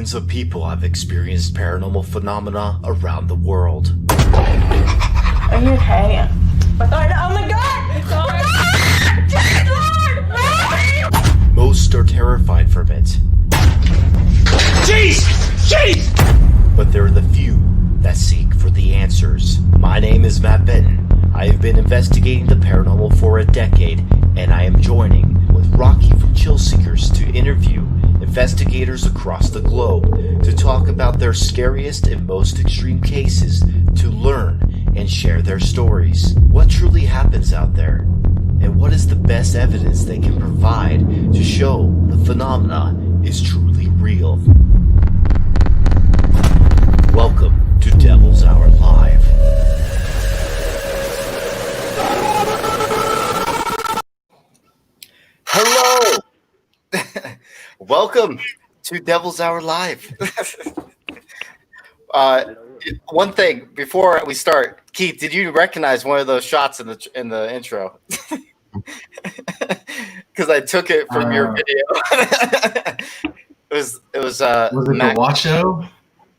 Millions of people have experienced paranormal phenomena around the world. Are you okay? Oh my god! Lord! Most are terrified from it. Jeez! But there are the few that seek for the answers. My name is Matt Benton. I have been investigating the paranormal for a decade, and I am joining with Rocky from Chill Seekers to interview investigators across the globe to talk about their scariest and most extreme cases, to learn and share their stories. What truly happens out there? And what is the best evidence they can provide to show the phenomena is truly real? Welcome to Devil's Hour Live. Hello! Welcome to Devil's Hour Live. One thing before we start, Keith, did you recognize one of those shots in the intro? Because I took it from your video. it was Was it the Watch Show?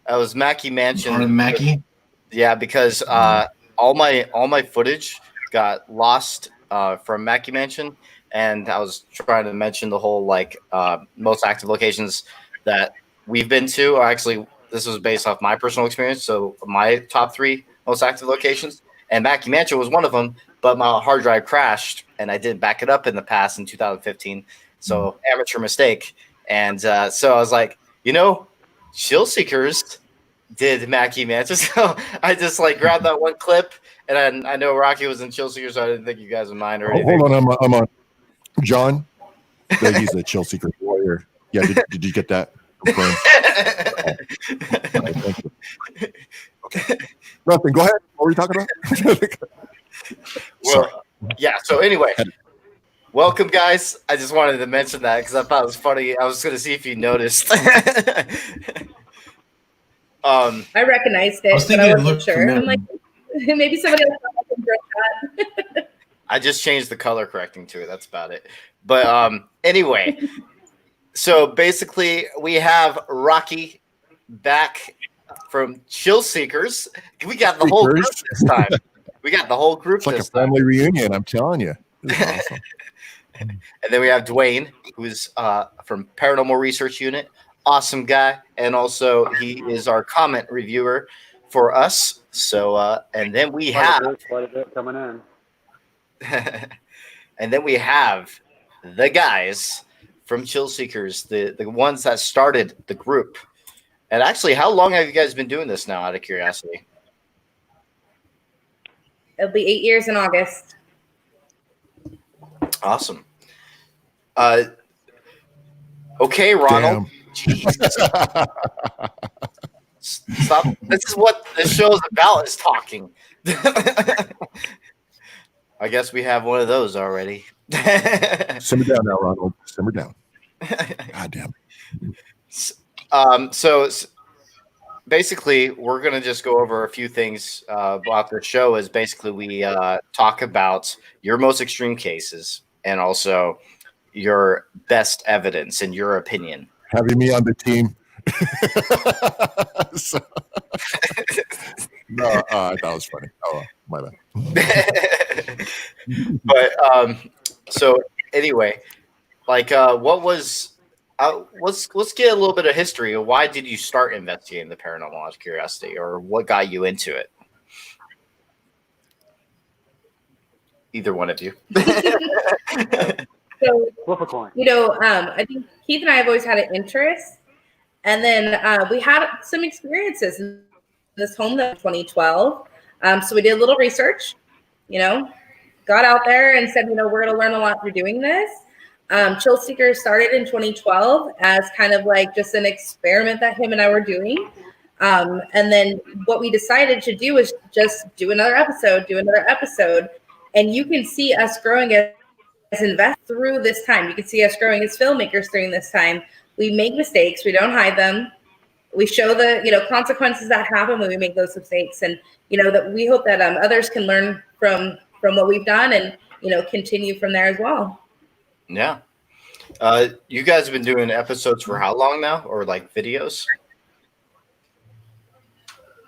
It was Mackey Mansion. Or Mackey? Yeah, because all my footage got lost from Mackey Mansion, and I was trying to mention the whole most active locations that we've been to. Or actually, this was based off my personal experience. So my top 3 most active locations, and Mackey Mansion was one of them. But my hard drive crashed, and I didn't back it up in the past in 2015. So amateur mistake. And so I was like, Chill Seekers did Mackey Mansion. So I just grabbed that one clip, and I know Rocky was in Chill Seekers, so I didn't think you guys would mind or anything. Hold on, I'm on. John, he's a Chill Seeker warrior. Yeah, did you get that? Right, thank you. Okay. Nothing. Go ahead. What were you talking about? Well, yeah. So anyway, welcome, guys. I just wanted to mention that because I thought it was funny. I was going to see if you noticed. I recognized it, but I wasn't sure. I'm like, maybe somebody else can drink that. I just changed the color correcting to it. That's about it. But anyway, so basically we have Rocky back from Chill Seekers. We got the whole group this time. We got the whole group. It's like a family reunion, I'm telling you. This is awesome. And then we have Dwayne, who's from Paranormal Research Unit. Awesome guy. And also he is our comment reviewer for us. So and then we have quite a bit coming in. and then we have the guys from Chill Seekers, the ones that started the group. And actually, how long have you guys been doing this now, out of curiosity? It'll be 8 years in August. Awesome. Okay, Ronald. Jesus. Stop. This is what this show is about, is talking. I guess we have one of those already. Simmer down now, Ronald. Simmer down. God damn. So basically, we're going to just go over a few things about the show. Is basically we talk about your most extreme cases and also your best evidence in your opinion. Having me on the team. No, I thought it was funny. Oh, my bad. But so anyway, what was? Let's get a little bit of history. Why did you start investigating the paranormal, out of curiosity, or what got you into it? Either one of you. So, Flip a coin. I think Keith and I have always had an interest, and then we had some experiences in this home in 2012. So we did a little research, got out there and said, we're going to learn a lot through doing this. Chill Seekers started in 2012 as kind of just an experiment that him and I were doing. And then what we decided to do was just do another episode. And you can see us growing as investors through this time. You can see us growing as filmmakers during this time. We make mistakes. We don't hide them. We show the, consequences that happen when we make those mistakes. And, that we hope that others can learn from what we've done and, continue from there as well. Yeah. You guys have been doing episodes for how long now, or like videos?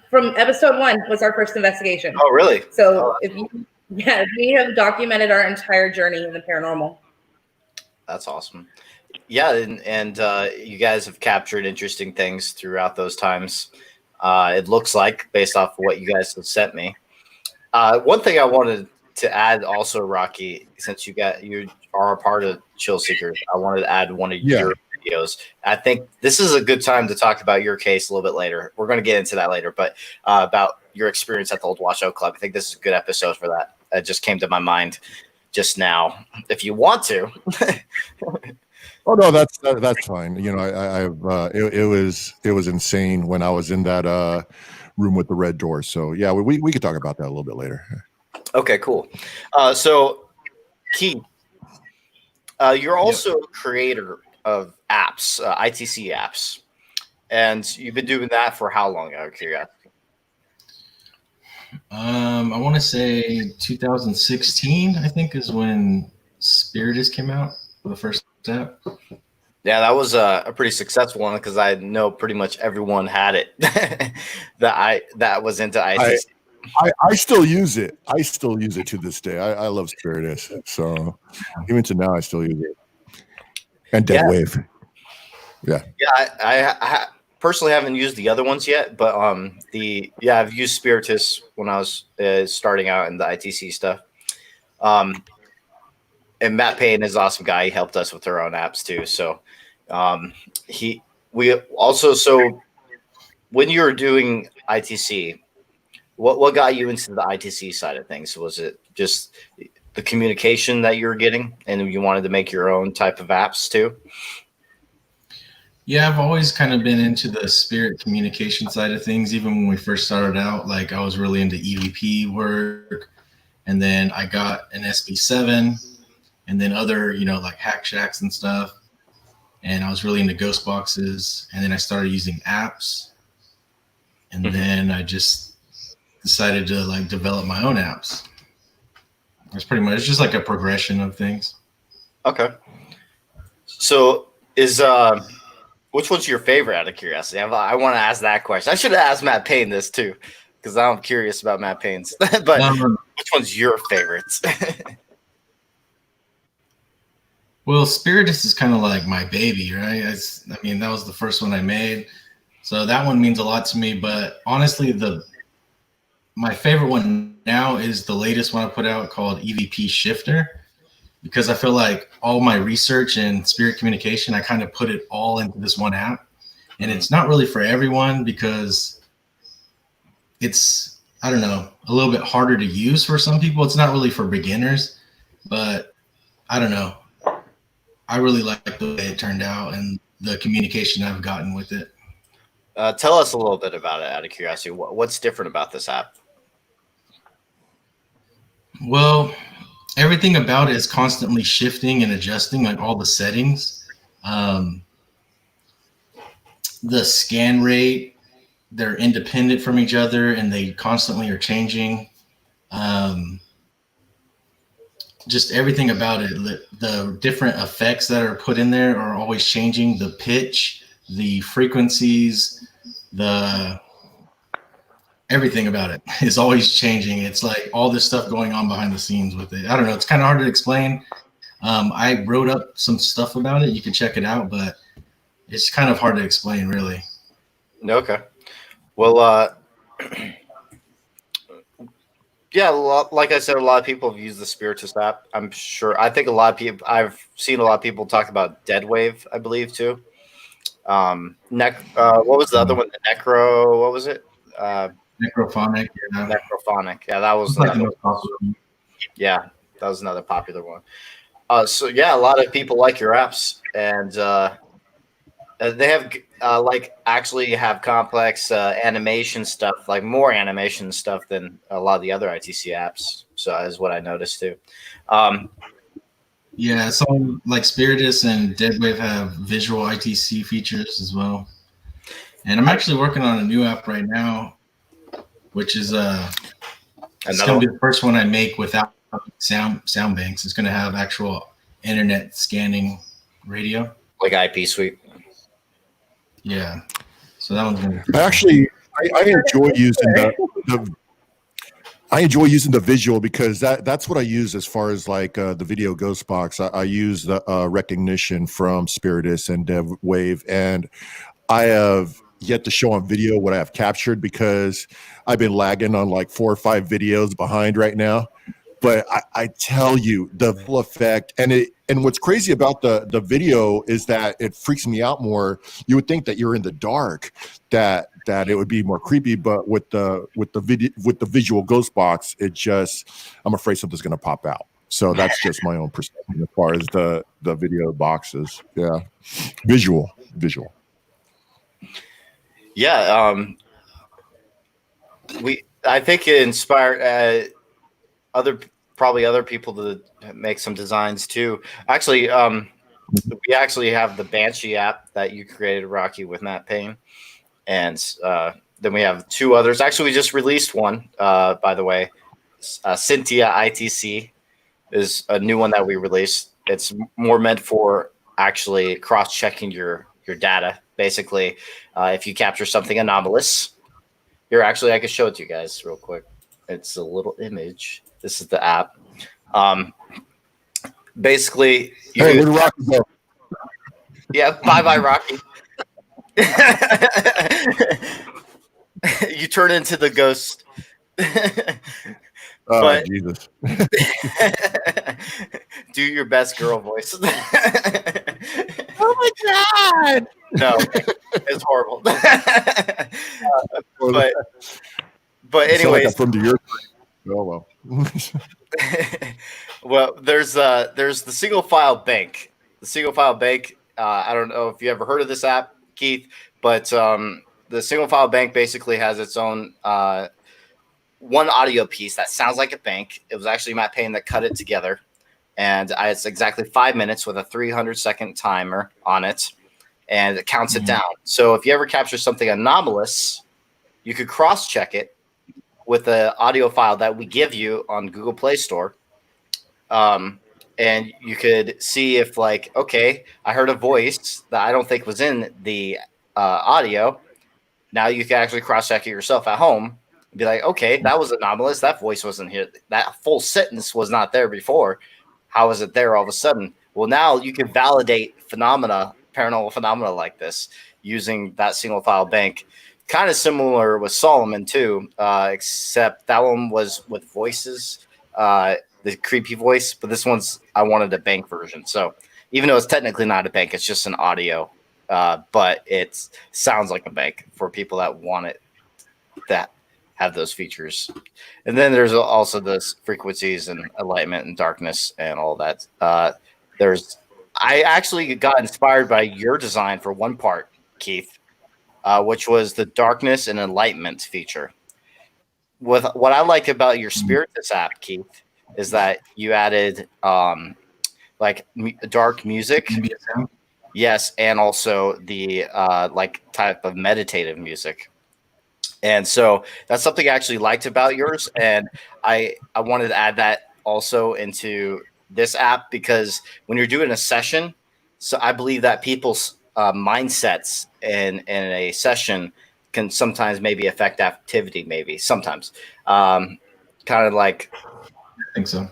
From episode 1 was our first investigation. Oh, really? So we have documented our entire journey in the paranormal. That's awesome. Yeah, and you guys have captured interesting things throughout those times. It looks like, based off of what you guys have sent me. One thing I wanted to add also, Rocky, since you are a part of Chill Seekers, I wanted to add one of your videos. I think this is a good time to talk about your case a little bit later. We're going to get into that later, but about your experience at the Old Washoe Club. I think this is a good episode for that. It just came to my mind just now. If you want to. Oh no, that's fine. You know, it was insane when I was in that room with the red door. So yeah, we could talk about that a little bit later. Okay, cool. So Keith, you're also a creator of apps, ITC Apps, and you've been doing that for how long, out of curiosity? I want to say 2016, I think, is when Spiritus came out for the first step. Yeah, that was a pretty successful one because I know pretty much everyone had it that was into ITC. I still use it. I still use it to this day. I love Spiritus. So even to now, I still use it. And Dead Wave. Yeah. Yeah, I personally haven't used the other ones yet, but I've used Spiritus when I was starting out in the ITC stuff. And Matt Payne is an awesome guy. He helped us with our own apps too. So when you were doing ITC, what got you into the ITC side of things? Was it just the communication that you were getting and you wanted to make your own type of apps too? Yeah, I've always kind of been into the spirit communication side of things. Even when we first started out, like I was really into EVP work, and then I got an SB7 and then other, like Hack Shacks and stuff. And I was really into ghost boxes, and then I started using apps. And then I just decided to like develop my own apps. It's just like a progression of things. Okay. So which one's your favorite, out of curiosity? I want to ask that question. I should have asked Matt Payne this too, because I'm curious about Matt Payne's. But which one's your favorite? Well, Spiritus is kind of like my baby, right? That was the first one I made. So that one means a lot to me. But honestly, my favorite one now is the latest one I put out called EVP Shifter, because I feel like all my research and spirit communication, I kind of put it all into this one app. And it's not really for everyone because it's, I don't know, a little bit harder to use for some people. It's not really for beginners, but I don't know. I really like the way it turned out and the communication I've gotten with it. Tell us a little bit about it, out of curiosity. What's different about this app? Well, everything about it is constantly shifting and adjusting, like all the settings. The scan rate, they're independent from each other and they constantly are changing. Just everything about it, the different effects that are put in there are always changing. The pitch, the frequencies, everything about it is always changing. It's like all this stuff going on behind the scenes with it. I don't know. It's kind of hard to explain. I wrote up some stuff about it. You can check it out, but it's kind of hard to explain, really. Okay. Well, yeah, like I said, a lot of people have used the Spiritus app. I'm sure. I think a lot of people. I've seen a lot of people talk about Dead Wave, I believe, too. What was the other one? The Necro. What was it? Necrophonic. Yeah. Necrophonic. Yeah, that was like the most popular. Yeah, that was another popular one. So yeah, a lot of people like your apps, and they have actually have complex animation stuff, like more animation stuff than a lot of the other ITC apps. So is what I noticed too. Yeah, so like Spiritus and Deadwave have visual ITC features as well. And I'm actually working on a new app right now, which is it's going to be the first one I make without sound banks. It's going to have actual internet scanning radio. Like IP suite. Yeah. So that one's gonna be Actually, I enjoy using I enjoy using the visual because that's what I use as far as like the video ghost box. I use the recognition from Spiritus and DevWave, and I have yet to show on video what I have captured because I've been lagging on like 4 or 5 videos behind right now. But I tell you, the full effect and what's crazy about the video is that it freaks me out more. You would think that you're in the dark, that it would be more creepy, but with the visual ghost box, I'm afraid something's gonna pop out. So that's just my own perspective as far as the video boxes. Yeah, visual. Yeah, I think it inspired other people to make some designs too. Actually, we actually have the Banshee app that you created, Rocky, with Matt Payne, and then we have 2 others. Actually, we just released one, by the way. Cynthia ITC is a new one that we released. It's more meant for actually cross-checking your data. Basically, if you capture something anomalous, I can show it to you guys real quick. It's a little image. This is the app. Basically, Hey, where did Rocky go? Yeah, bye Rocky. You turn into the ghost. Oh, But Jesus. do your best girl voice. Oh my God. No, it's horrible. But Sound like anyways, I'm from the earth. Oh well. well, there's the single file bank. The single file bank. I don't know if you ever heard of this app, Keith, but the single file bank basically has its own one audio piece that sounds like a bank. It was actually Matt Payne that cut it together, and it's exactly 5 minutes with a 300-second timer on it, and it counts it down. So if you ever capture something anomalous, you could cross-check it with the audio file that we give you on Google Play Store. And you could see if, like, okay, I heard a voice that I don't think was in the audio. Now you can actually cross-check it yourself at home and be like, okay, that was anomalous. That voice wasn't here. That full sentence was not there before. How is it there all of a sudden? Well, now you can validate paranormal phenomena like this using that single file bank. Kind of similar with Solomon too, except that one was with voices, the creepy voice. But this one's, I wanted a bank version. So even though it's technically not a bank, it's just an audio, but it sounds like a bank for people that want it, that have those features. And then there's also this frequencies and enlightenment and darkness and all that. I actually got inspired by your design for one part, Keith. Which was the darkness and enlightenment feature. With what I like about your Spiritus app, Keith, is that you added dark music. Yes, and also the type of meditative music. And so that's something I actually liked about yours, and I wanted to add that also into this app because when you're doing a session, so I believe that people's mindsets in a session can sometimes maybe affect activity, maybe sometimes kind of like I think so.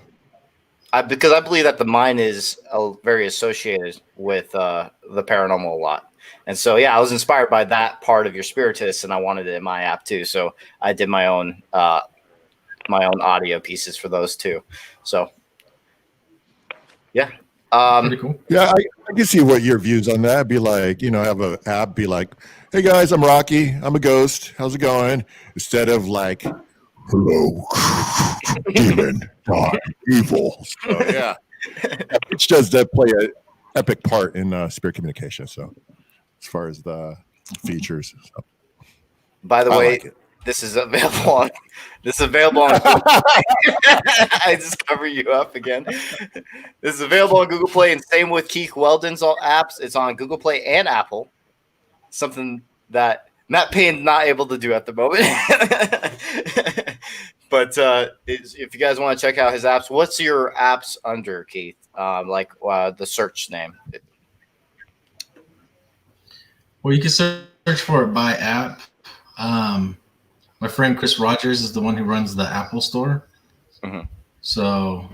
Because I believe that the mind is very associated with the paranormal a lot. And so, yeah, I was inspired by that part of your Spiritus, and I wanted it in my app too. So I did my own audio pieces for those too. So, yeah. Pretty cool. Yeah, I can see what your views on that be like. Have an app be like, "Hey guys, I'm Rocky. I'm a ghost. How's it going?" Instead of like, "Hello, demon, god, evil." So yeah, which does that play an epic part in spirit communication. So as far as the features, so. By the way, this is available on. I just cover you up again. This is available on Google Play, and same with Keith Weldon's apps. It's on Google Play and Apple. Something that Matt Payne's not able to do at the moment. But if you guys want to check out his apps, what's your apps under, Keith? The search name. Well, you can search for it by app. My friend Chris Rogers is the one who runs the Apple Store. Mm-hmm. So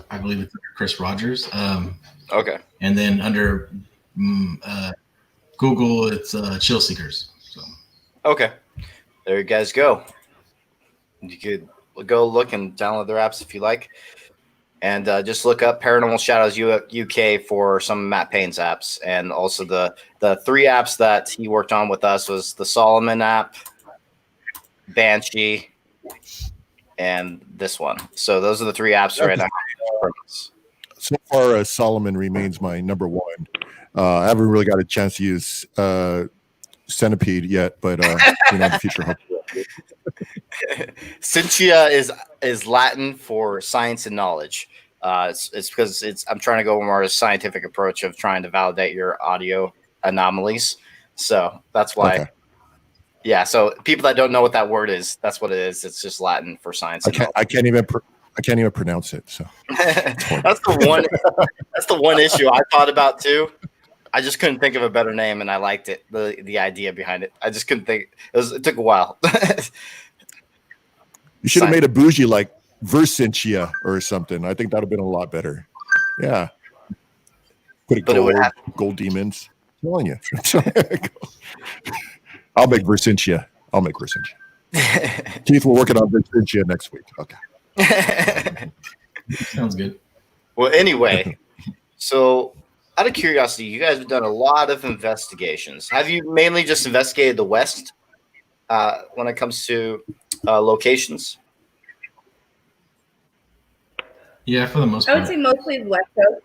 I believe it's Chris Rogers. Okay. And then under Google, it's Chill Seekers. So. Okay. There you guys go. You could go look and download their apps if you like. And just look up Paranormal Shadows UK for some of Matt Payne's apps. And also the 3 apps that he worked on with us was the Solomon app, Banshee, and this one. So those are the 3 apps right now. So far, Solomon remains my number one. I haven't really got a chance to use Centipede yet, but in the future, hopefully. Scientia is Latin for science and knowledge. It's because I'm trying to go more a scientific approach of trying to validate your audio anomalies. So that's why. Okay. Yeah. So people that don't know what that word is, that's what it is. It's just Latin for science. I can't even pronounce it. So that's the one issue I thought about too. I just couldn't think of a better name, and I liked it. The idea behind it. I just couldn't think. It took a while. You should have made a bougie like Versentia or something. I think that would have been a lot better. Yeah. Put a gold demons. I'm telling you. I'll make Versentia. Keith, we're working on Versentia next week. Okay. Sounds good. Well, anyway, so out of curiosity, you guys have done a lot of investigations. Have you mainly just investigated the West when it comes to locations? Yeah, for the most part. I would say mostly the West Coast.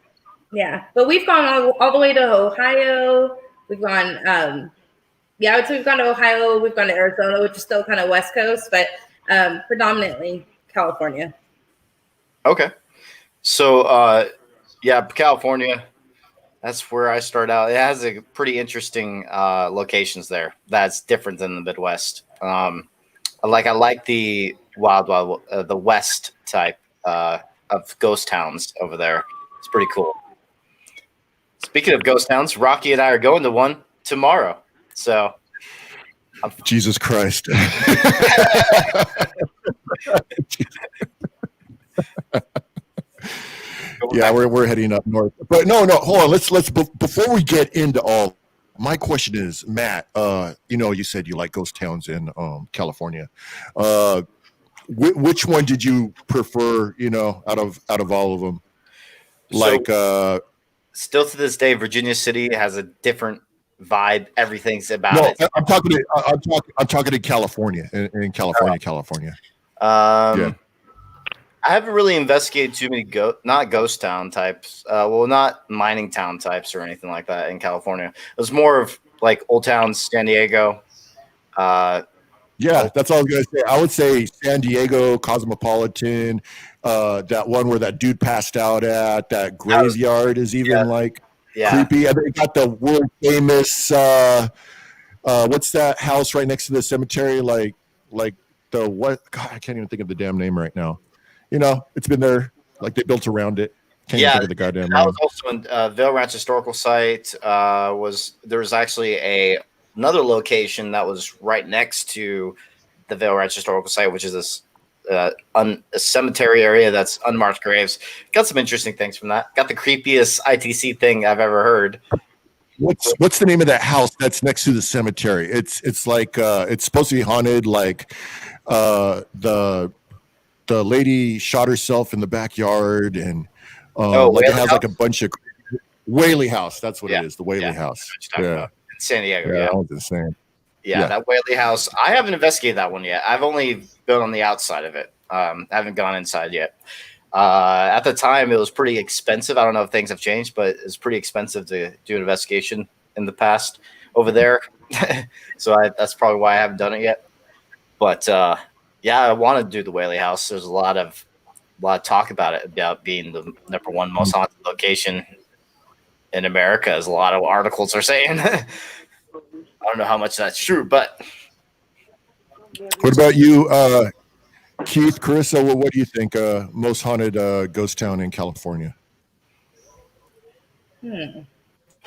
Yeah, but we've gone all the way to Ohio. We've gone, I would say we've gone to Ohio. We've gone to Arizona, which is still kind of West Coast, but predominantly California. Okay. So, California, that's where I start out. It has a pretty interesting locations there. That's different than the Midwest. I like the the West type of ghost towns over there. It's pretty cool. Speaking of ghost towns, Rocky and I are going to one tomorrow. So, Jesus Christ. Yeah, we're heading up north. But no, hold on. Let's before we get into all. My question is, Matt. You said you like ghost towns in California. Which one did you prefer? Out of all of them, still to this day, Virginia City has a different vibe. Everything's about it. I'm talking in California. In California. Yeah. I haven't really investigated too many not ghost town types. Not mining town types or anything like that in California. It was more of like old towns, San Diego. Yeah, that's all I was gonna say. I would say San Diego, Cosmopolitan, that one where that dude passed out at, that graveyard is even creepy. And they got the world famous what's that house right next to the cemetery? Like the what? God, I can't even think of the damn name right now. It's been there, like they built around it. Can't even think of the goddamn name. I was also in Vail Ranch Historical Site. There was actually another location that was right next to the Vail Ranch Historical Site, which is this a cemetery area that's unmarked graves. Got some interesting things from that. Got the creepiest ITC thing I've ever heard. What's the name of that house that's next to the cemetery? It's like it's supposed to be haunted. Like the lady shot herself in the backyard, and it has like a bunch of Whaley House. That's what it is. The Whaley House. Yeah. San Diego. Yeah, that was insane. Yeah, that Whaley House. I haven't investigated that one yet. I've only been on the outside of it. I haven't gone inside yet. At the time, it was pretty expensive. I don't know if things have changed, but it's pretty expensive to do an investigation in the past over there. So that's probably why I haven't done it yet. But I want to do the Whaley House. There's a lot of talk about it, about being the number one most haunted location in America, as a lot of articles are saying. I don't know how much that's true, but what about you, Keith, Carissa? What do you think? Most haunted ghost town in California?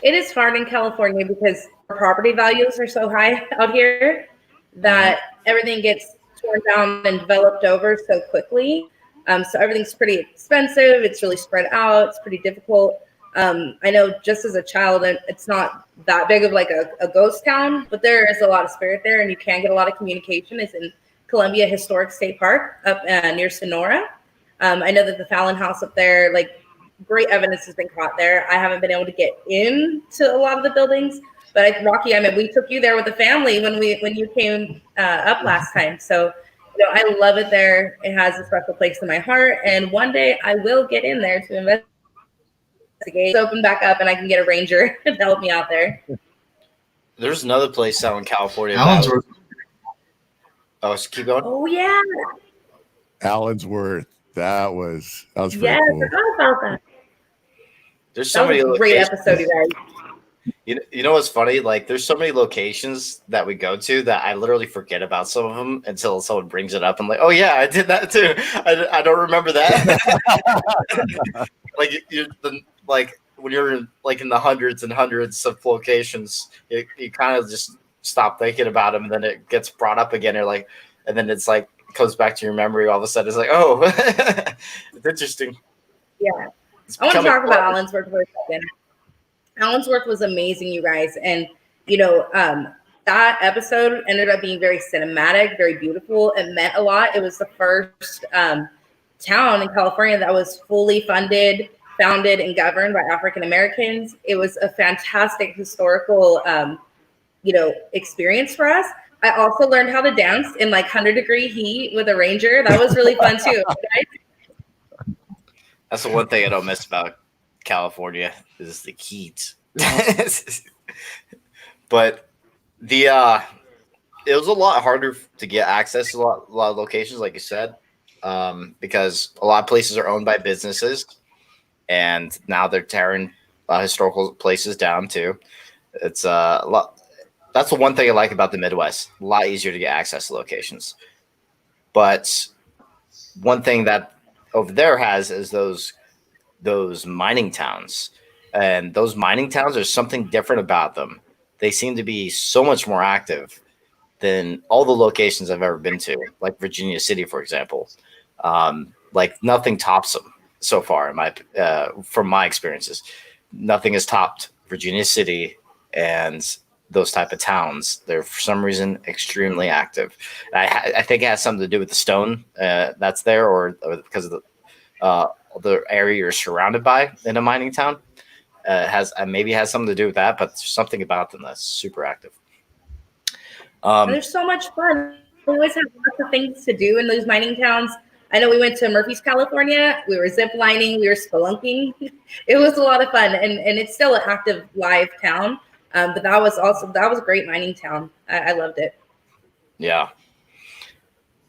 It is hard in California because property values are so high out here that everything gets torn down and developed over so quickly. So everything's pretty expensive. It's really spread out. It's pretty difficult. I know just as a child, it's not that big of like a ghost town, but there is a lot of spirit there, and you can get a lot of communication. It's in Columbia Historic State Park up near Sonora. I know that the Fallon House up there, like great evidence has been caught there. I haven't been able to get into a lot of the buildings, but Rocky, I mean, we took you there with the family when you came up last time. So, you know, I love it there. It has a special place in my heart, and one day I will get in there to investigate. It's open back up, and I can get a ranger to help me out there. There's another place out in California. Allensworth. Oh, so keep going. Oh yeah, Allensworth. That was pretty yeah, cool. I forgot about that. There's so That many was a great locations. episode, you guys. You know what's funny? Like, there's so many locations that we go to that I literally forget about some of them until someone brings it up. I'm like, oh yeah, I did that too. I don't remember that. like when you're like in the hundreds and hundreds of locations, you kind of just stop thinking about them, and then it gets brought up again. You're like, and then it's like comes back to your memory. All of a sudden, it's like, oh, it's interesting. Yeah, I want to talk about Allensworth for a second. Allensworth was amazing, you guys. And, you know, that episode ended up being very cinematic, very beautiful. It meant a lot. It was the first town in California that was fully funded, founded, and governed by African Americans. It was a fantastic historical, experience for us. I also learned how to dance in like 100-degree heat with a ranger. That was really fun too. That's the one thing I don't miss about California is the heat. But it was a lot harder to get access to a lot of locations, like you said, because a lot of places are owned by businesses, and now they're tearing historical places down too. It's a lot. That's the one thing I like about the Midwest. A lot easier to get access to locations. But one thing that over there has is those mining towns. And those mining towns, there's something different about them. They seem to be so much more active than all the locations I've ever been to, like Virginia City, for example. Like nothing tops them so far from my experiences. Nothing has topped Virginia City and those type of towns. They're for some reason extremely active. I think it has something to do with the stone that's there, or because of the area you're surrounded by in a mining town. Maybe has something to do with that, but there's something about them that's super active. There's so much fun. We always have lots of things to do in those mining towns. I know we went to Murphy's, California. We were zip lining. We were spelunking. It was a lot of fun, and it's still an active live town. But that was a great mining town. I loved it. Yeah.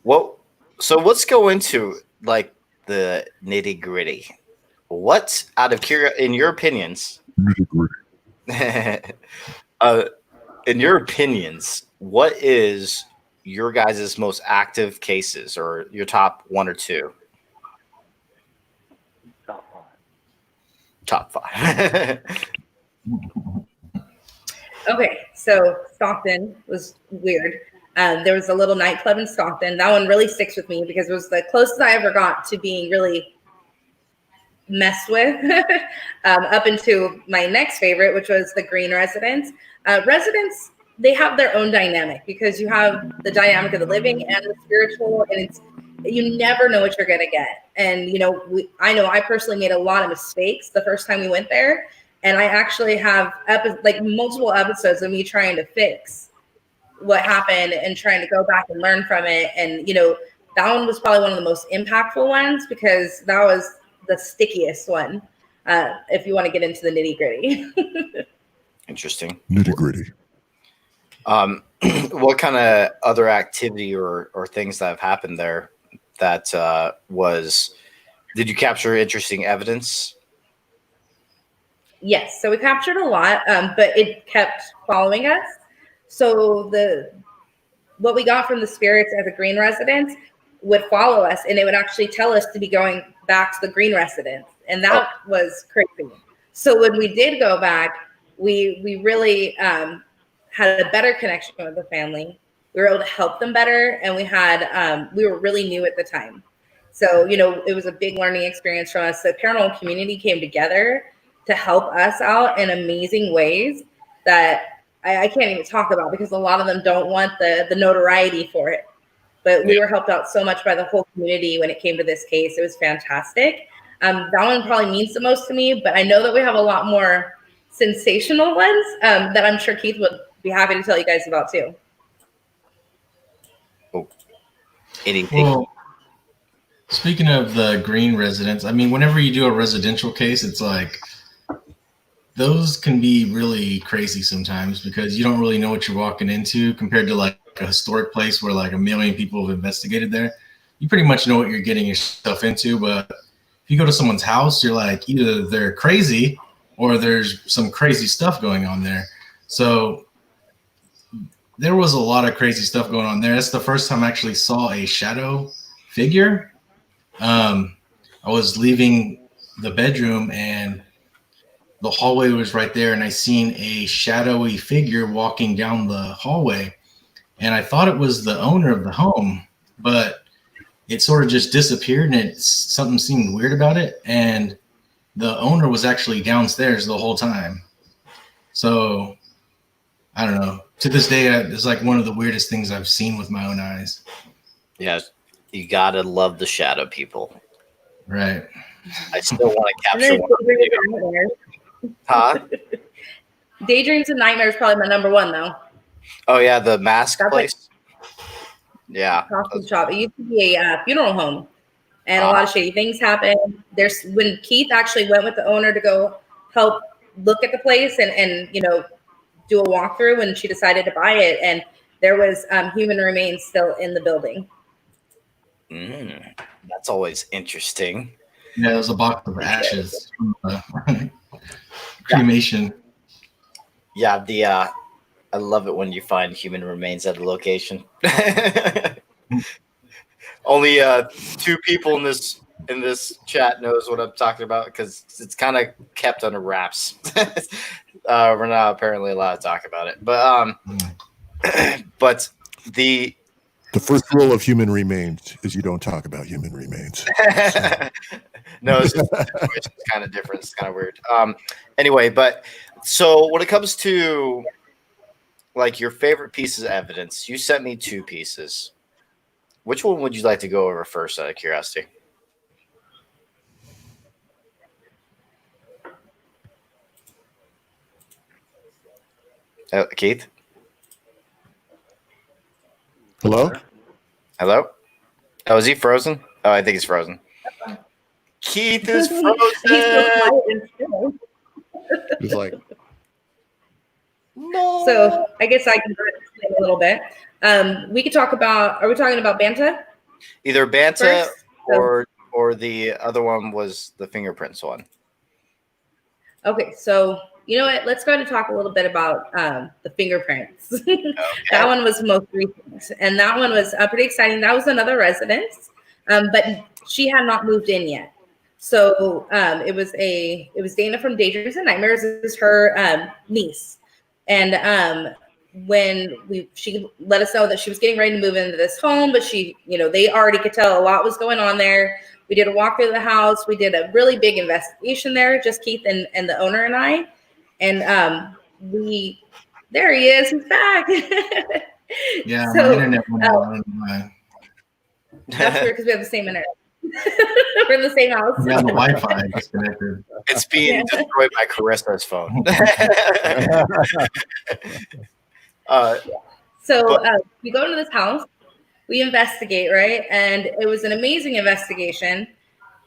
Well, so let's go into like the nitty gritty. What, out of curiosity, in your opinions, what is your guys' most active cases, or your top one or two? Top five. Okay, so Stockton was weird. There was a little nightclub in Stockton. That one really sticks with me because it was the closest I ever got to being really messed with, up into my next favorite, which was the Green Residence. Residents, they have their own dynamic because you have the dynamic of the living and the spiritual, and you never know what you're gonna get. And I know I personally made a lot of mistakes the first time we went there, and I actually have multiple episodes of me trying to fix what happened and trying to go back and learn from it. And that one was probably one of the most impactful ones because that was the stickiest one. If you want to get into the nitty gritty. Interesting. Nitty gritty. What kind of other activity or things that have happened there that did you capture interesting evidence? Yes. So we captured a lot, but it kept following us. So what we got from the spirits at the Green Residence would follow us, and it would actually tell us to be going back to the Green Residence. And that was crazy. So when we did go back, we really had a better connection with the family. We were able to help them better, and we were really new at the time. So, it was a big learning experience for us. The paranormal community came together to help us out in amazing ways that I can't even talk about, because a lot of them don't want the notoriety for it. But we were helped out so much by the whole community when it came to this case. It was fantastic. That one probably means the most to me, but I know that we have a lot more sensational ones that I'm sure Keith would be happy to tell you guys about too. Oh, anything? Well, speaking of the green residents, I mean, whenever you do a residential case, it's like those can be really crazy sometimes, because you don't really know what you're walking into, compared to like a historic place where like 1 million people have investigated there. You pretty much know what you're getting yourself into. But if you go to someone's house, you're like, either they're crazy or there's some crazy stuff going on there. So there was a lot of crazy stuff going on there. That's the first time I actually saw a shadow figure. I was leaving the bedroom and the hallway was right there, and I seen a shadowy figure walking down the hallway, and I thought it was the owner of the home, but it sort of just disappeared, and something seemed weird about it, and the owner was actually downstairs the whole time. So I don't know. To this day, it's like one of the weirdest things I've seen with my own eyes. Yeah, you gotta love the shadow people. Right. I still want to capture one. Huh? Daydreams and Nightmares probably my number one though. Oh yeah, the mask That's place. Yeah. Costume shop. It used to be a funeral home, and a lot of shady things happened. When Keith actually went with the owner to go help look at the place and do a walkthrough when she decided to buy it, and there was human remains still in the building. That's always interesting. Yeah, it was a box of ashes. Cremation. Yeah, I love it when you find human remains at a location. Only 2 people in this chat knows what I'm talking about, because it's kind of kept under wraps. We're not apparently allowed to talk about it, but but the first rule of human remains is you don't talk about human remains. No, it's kind of different. It's kind of weird. Anyway, but so when it comes to like your favorite pieces of evidence, you sent me 2 pieces. Which one would you like to go over first, out of curiosity? Keith? Hello? Hello? Oh, is he frozen? Oh, I think he's frozen. Keith is frozen. He's like, no. So I guess I can explain a little bit. We could talk about. Are we talking about Banta? Either Banta first? or the other one was the Fingerprints one. Okay, so you know what? Let's go ahead and talk a little bit about the Fingerprints. Okay. That one was most recent, and that one was pretty exciting. That was another residence, but she had not moved in yet. So it was Dana from Daydreams and Nightmares. This is her niece, and when she let us know that she was getting ready to move into this home, but they already could tell a lot was going on there. We did a walk through the house. We did a really big investigation there, just Keith and the owner and I. And there he is. He's back. Yeah, so, my internet went out. I don't know why. That's weird because we have the same internet. We're in the same house. Yeah, the Wi-Fi disconnected. It's being destroyed by Carissa's phone. So we go into this house. We investigate, right? And it was an amazing investigation.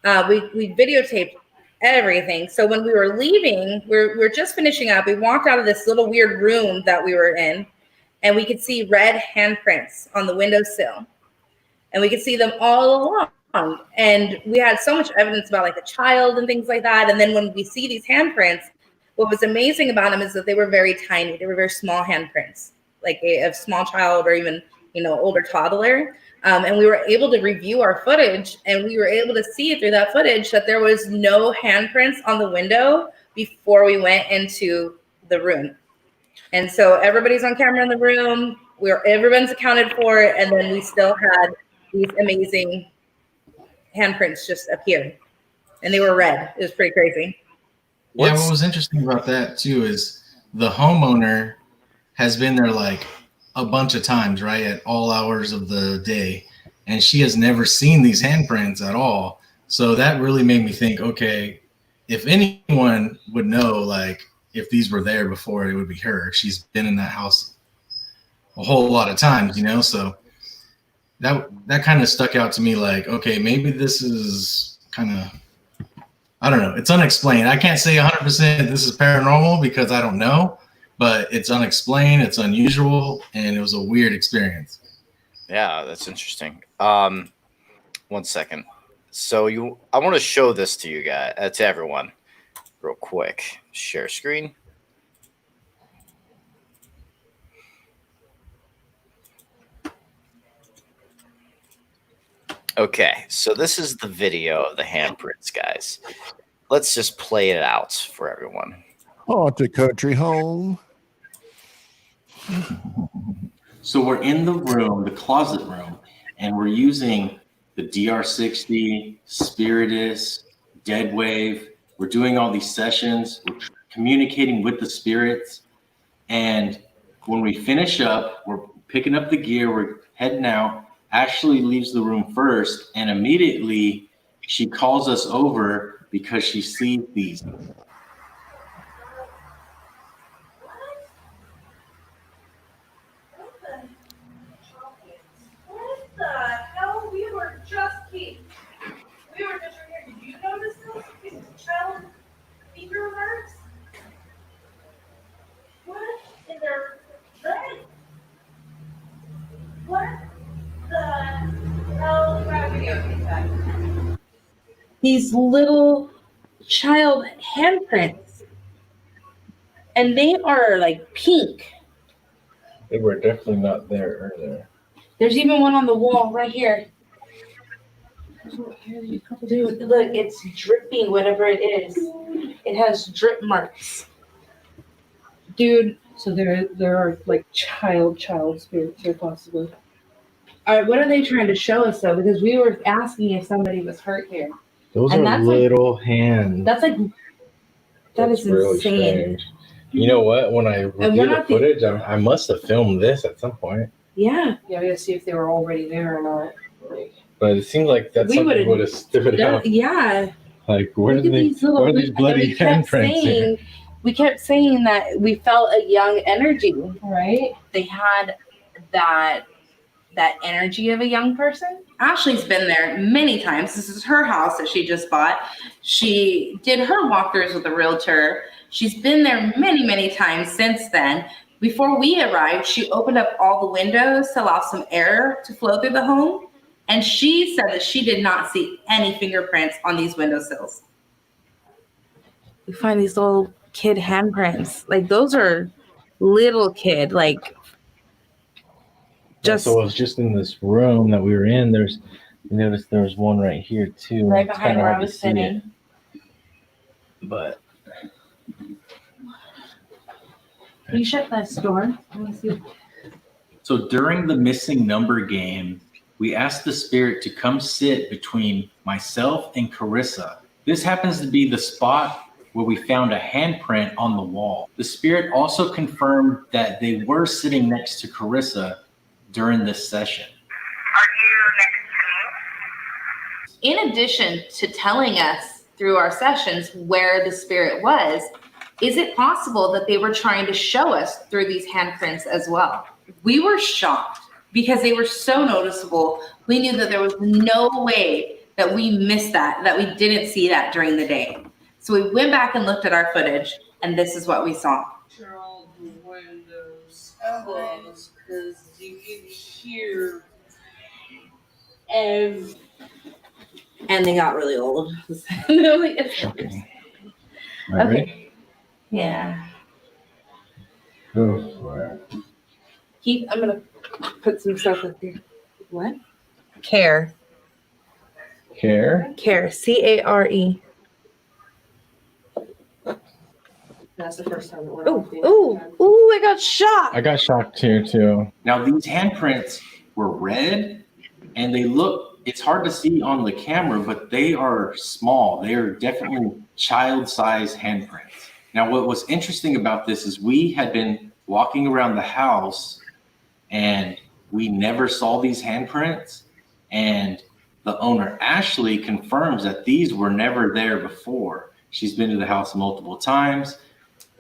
We videotaped everything. So when we were leaving, we were just finishing up. We walked out of this little weird room that we were in, and we could see red handprints on the windowsill. And we could see them all along. And we had so much evidence about like the child and things like that. And then when we see these handprints, what was amazing about them is that they were very tiny. They were very small handprints, like a small child or even older toddler. And we were able to review our footage, and we were able to see through that footage that there was no handprints on the window before we went into the room. And so everybody's on camera in the room. Everyone's accounted for, and then we still had these amazing handprints just appear, and they were red. It was pretty crazy. Yeah, what was interesting about that too is the homeowner has been there like a bunch of times, right, at all hours of the day, and she has never seen these handprints at all. So that really made me think, okay, if anyone would know, like, if these were there before, it would be her. She's been in that house a whole lot of times, you know. So that kind of stuck out to me, like, okay, maybe this is kind of, I don't know. It's unexplained. I can't say 100% this is paranormal because I don't know, but it's unexplained. It's unusual, and it was a weird experience. Yeah, that's interesting. 1 second. So I want to show this to you guys, to everyone, real quick. Share screen. Okay, so this is the video of the handprints, guys. Let's just play it out for everyone. Haunted country home. So we're in the room, the closet room, and we're using the DR60, Spiritus, Dead Wave. We're doing all these sessions. We're communicating with the spirits. And when we finish up, we're picking up the gear. We're heading out. Ashley leaves the room first, and immediately she calls us over because she sees these. What the hell? We were just right here. Did you notice this? These child finger marks? What in their bed? What the hell? These little child handprints, and they are like pink. They were definitely not there earlier. There's even one on the wall right here. Look, it's dripping, whatever it is. It has drip marks. Dude. So there are like child spirits here possibly. All right, what are they trying to show us though? Because we were asking if somebody was hurt here. Those And are that's little hands. That's That's really insane. strange. You know what? When I reviewed the footage, I must have filmed this at some point. Yeah. Yeah, we gotta see if they were already there or not. Like, But it seems like that's something would have stood out. Yeah. Like, where are these bloody handprints here? We kept saying that we felt a young energy. right? They had that energy of a young person. Ashley's been there many times. This is her house that she just bought. She did her walkthroughs with a realtor. She's been there many, many times since then. Before we arrived, she opened up all the windows to allow some air to flow through the home. And she said that she did not see any fingerprints on these windowsills. We find these little kid handprints. Like, those are little kid, like, So I was just in this room that we were in. You noticed there was one right here too. right It's behind kinda where I hard to was see sitting. it, but Can you shut that door? I want to see. So during the missing number game, we asked the spirit to come sit between myself and Carissa. This happens to be the spot where we found a handprint on the wall. The spirit also confirmed that they were sitting next to Carissa during this session. In addition to telling us through our sessions where the spirit was, is it possible that they were trying to show us through these handprints as well? We were shocked because they were so noticeable. We knew that there was no way that we missed that we didn't see that during the day. So we went back and looked at our footage, and this is what we saw. Turn all the windows closed because you can hear And they got really old. Okay. Okay. Yeah. go for it. Keith, I'm gonna put some stuff with you. What? Care. Care? Care. C-A-R-E. That's the first time it went Ooh, off. ooh, I got shocked. I got shocked here too. Now these handprints were red, and they look. It's hard to see on the camera, but they are small. They are definitely child-sized handprints. Now, what was interesting about this is we had been walking around the house, and we never saw these handprints. And the owner, Ashley, confirms that these were never there before. She's been to the house multiple times,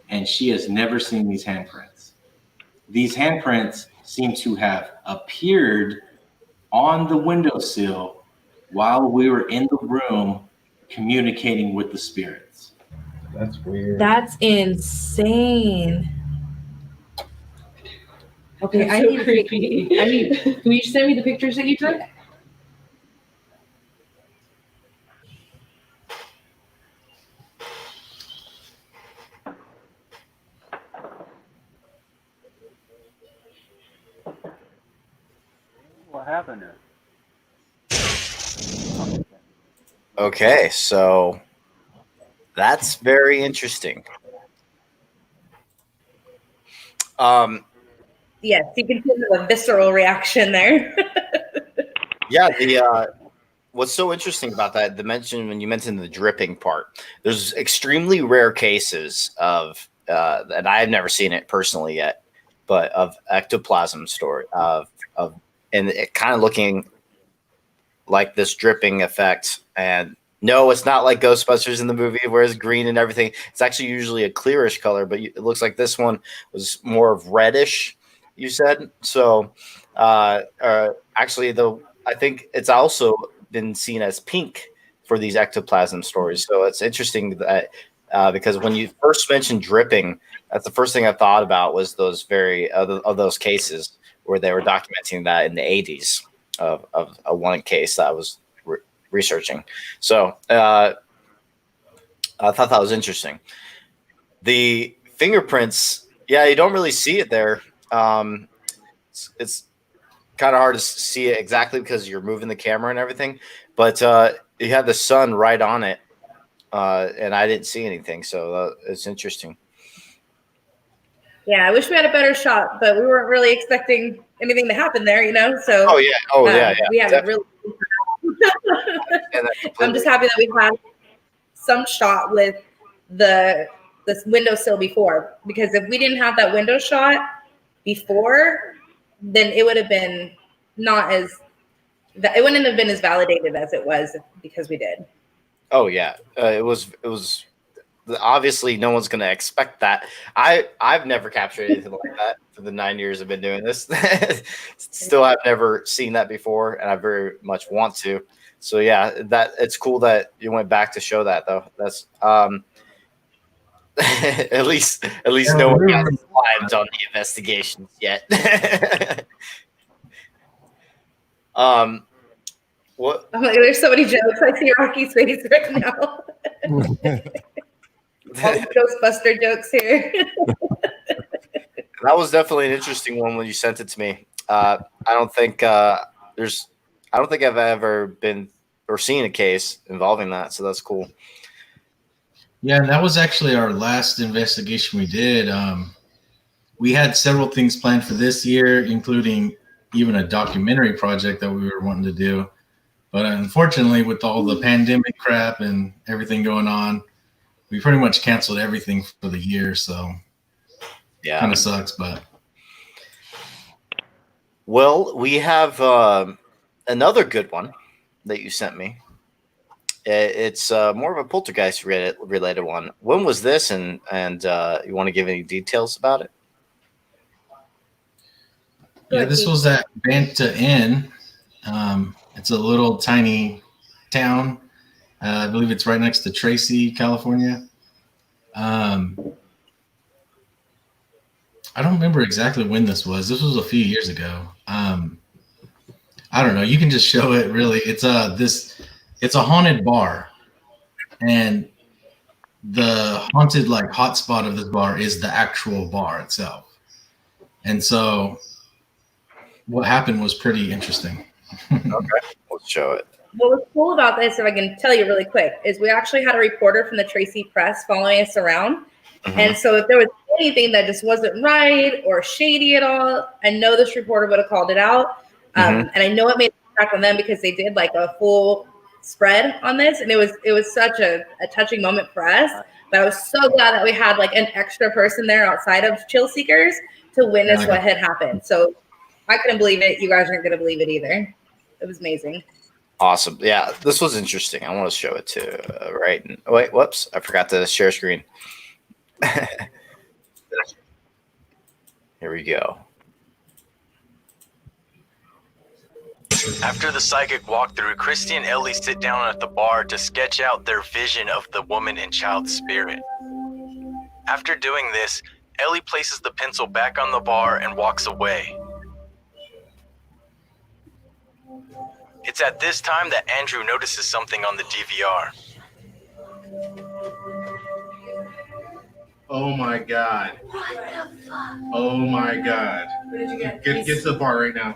and she has never seen these handprints. These handprints seem to have appeared on the windowsill while we were in the room communicating with the spirits. That's weird. That's insane. Okay, That's so creepy. Can you send me the pictures that you took? What happened there? Okay, so that's very interesting. Yes, you can feel a visceral reaction there. Yeah, what's so interesting about that, when you mentioned the dripping part, there's extremely rare cases of, and I have never seen it personally yet, but of ectoplasm story and it kind of looking like this dripping effect. And no, it's not like Ghostbusters in the movie where it's green and everything. It's actually usually a clearish color, but it looks like this one was more of reddish, you said. So actually, though, I think it's also been seen as pink for these ectoplasm stories. So it's interesting that because when you first mentioned dripping, that's the first thing I thought about was those of those cases where they were documenting that in the 80s of a one case that I was researching. So I thought that was interesting. The fingerprints, yeah, you don't really see it there. It's kind of hard to see it exactly because you're moving the camera and everything, but you had the sun right on it, and I didn't see anything, so it's interesting. Yeah, I wish we had a better shot, but we weren't really expecting anything to happen there, So yeah. We had a really. I'm just happy that we had some shot with this windowsill before, because if we didn't have that window shot before, then it would have been it wouldn't have been as validated as it was because we did. Oh yeah, it was. Obviously, no one's going to expect that. I've never captured anything like that for the 9 years I've been doing this. Still, I've never seen that before, and I very much want to. So yeah, it's cool that you went back to show that, though. That's at least no one got lives on the investigations yet. What? Oh, there's so many jokes. I see Rocky's face right now. All Ghostbuster jokes here. That was definitely an interesting one when you sent it to me. I don't think I've ever been or seen a case involving that, so that's cool. Yeah, and that was actually our last investigation we did. We had several things planned for this year, including even a documentary project that we were wanting to do. But unfortunately, with all the pandemic crap and everything going on, we pretty much canceled everything for the year. So yeah, kind of sucks, but. Well, we have another good one that you sent me. It's more of a poltergeist related one. When was this, and you want to give any details about it? Yeah, this was at Benton. It's a little tiny town. I believe it's right next to Tracy, California. I don't remember exactly when this was. This was a few years ago. I don't know. You can just show it. Really, it's a haunted bar, and the haunted hotspot of this bar is the actual bar itself. And so, what happened was pretty interesting. Okay, let's show it. What was cool about this, if I can tell you really quick, is we actually had a reporter from the Tracy Press following us around, And so if there was anything that just wasn't right or shady at all, I know this reporter would have called it out. And I know it made an impact on them because they did like a full spread on this, and it was such a touching moment for us. But I was so glad that we had like an extra person there outside of Chill Seekers to witness what had happened. So I couldn't believe it. You guys aren't going to believe it either. It was amazing. Awesome. Yeah, this was interesting. I want to show it to right. Wait, whoops. I forgot to share screen. Here we go. After the psychic walkthrough, Christy and Ellie sit down at the bar to sketch out their vision of the woman and child spirit. After doing this, Ellie places the pencil back on the bar and walks away. It's at this time that Andrew notices something on the DVR. Oh my god. What the fuck? Oh my god. What did you get? Get to the bar right now.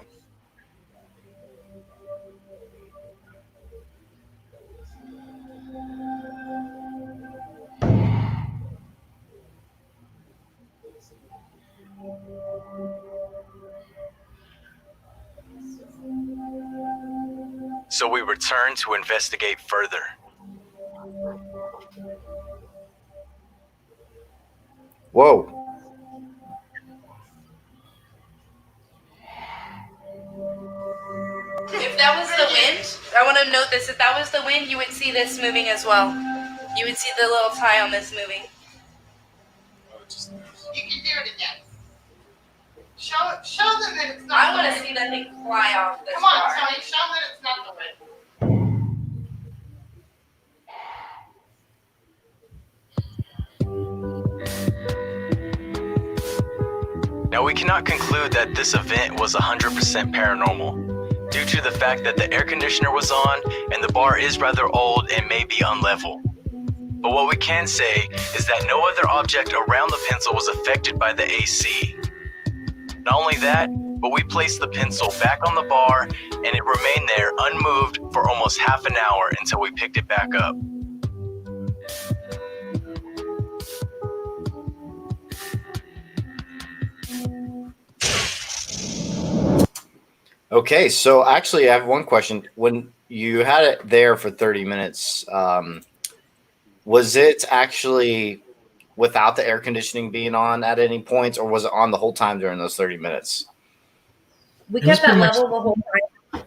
So we return to investigate further. Whoa. If that was the wind, I want to note this. If that was the wind, you would see this moving as well. You would see the little tie on this moving. You can do it again. Show them that it's not. I want to see that thing fly off this Come on, bar. Tony. Show them that it's not the wind. Now we cannot conclude that this event was 100% paranormal, due to the fact that the air conditioner was on and the bar is rather old and may be unlevel. But what we can say is that no other object around the pencil was affected by the AC. Not only that, but we placed the pencil back on the bar and it remained there unmoved for almost half an hour until we picked it back up. Okay, so actually, I have one question. When you had it there for 30 minutes, was it actually without the air conditioning being on at any point, or was it on the whole time during those 30 minutes? We kept that level the whole time.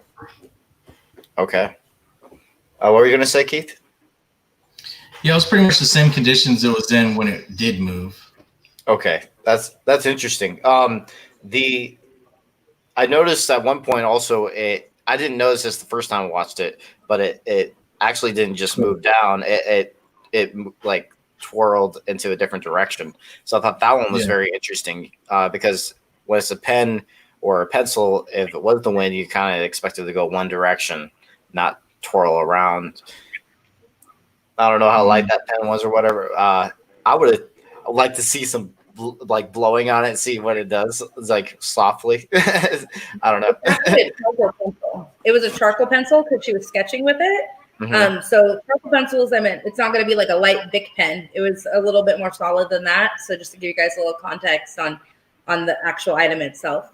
Okay. What were you going to say, Keith? Yeah, it was pretty much the same conditions it was in when it did move. Okay, that's interesting. I noticed at one point also I didn't notice this the first time I watched it, but it actually didn't just move down. It like twirled into a different direction. So I thought that one was very interesting because when it's a pen or a pencil, if it was the wind, you kind of expect it to go one direction, not twirl around. I don't know how light that pen was or whatever. I would have liked to see some like blowing on it and see what it does. It's like softly. I don't know. It was a charcoal pencil because she was sketching with it. Mm-hmm. So charcoal pencils, I mean, it's not going to be like a light Bic pen. It was a little bit more solid than that. So just to give you guys a little context on the actual item itself.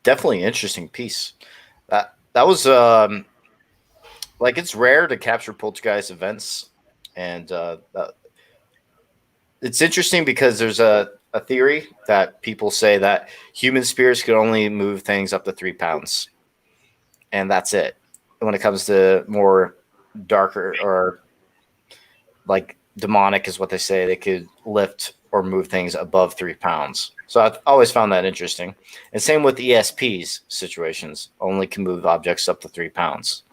Definitely interesting piece. That was like it's rare to capture poltergeist events, and it's interesting because there's a theory that people say that human spirits can only move things up to 3 pounds, and that's it. When it comes to more darker or like demonic is what they say, they could lift or move things above 3 pounds. So I've always found that interesting. And same with ESPs situations, only can move objects up to 3 pounds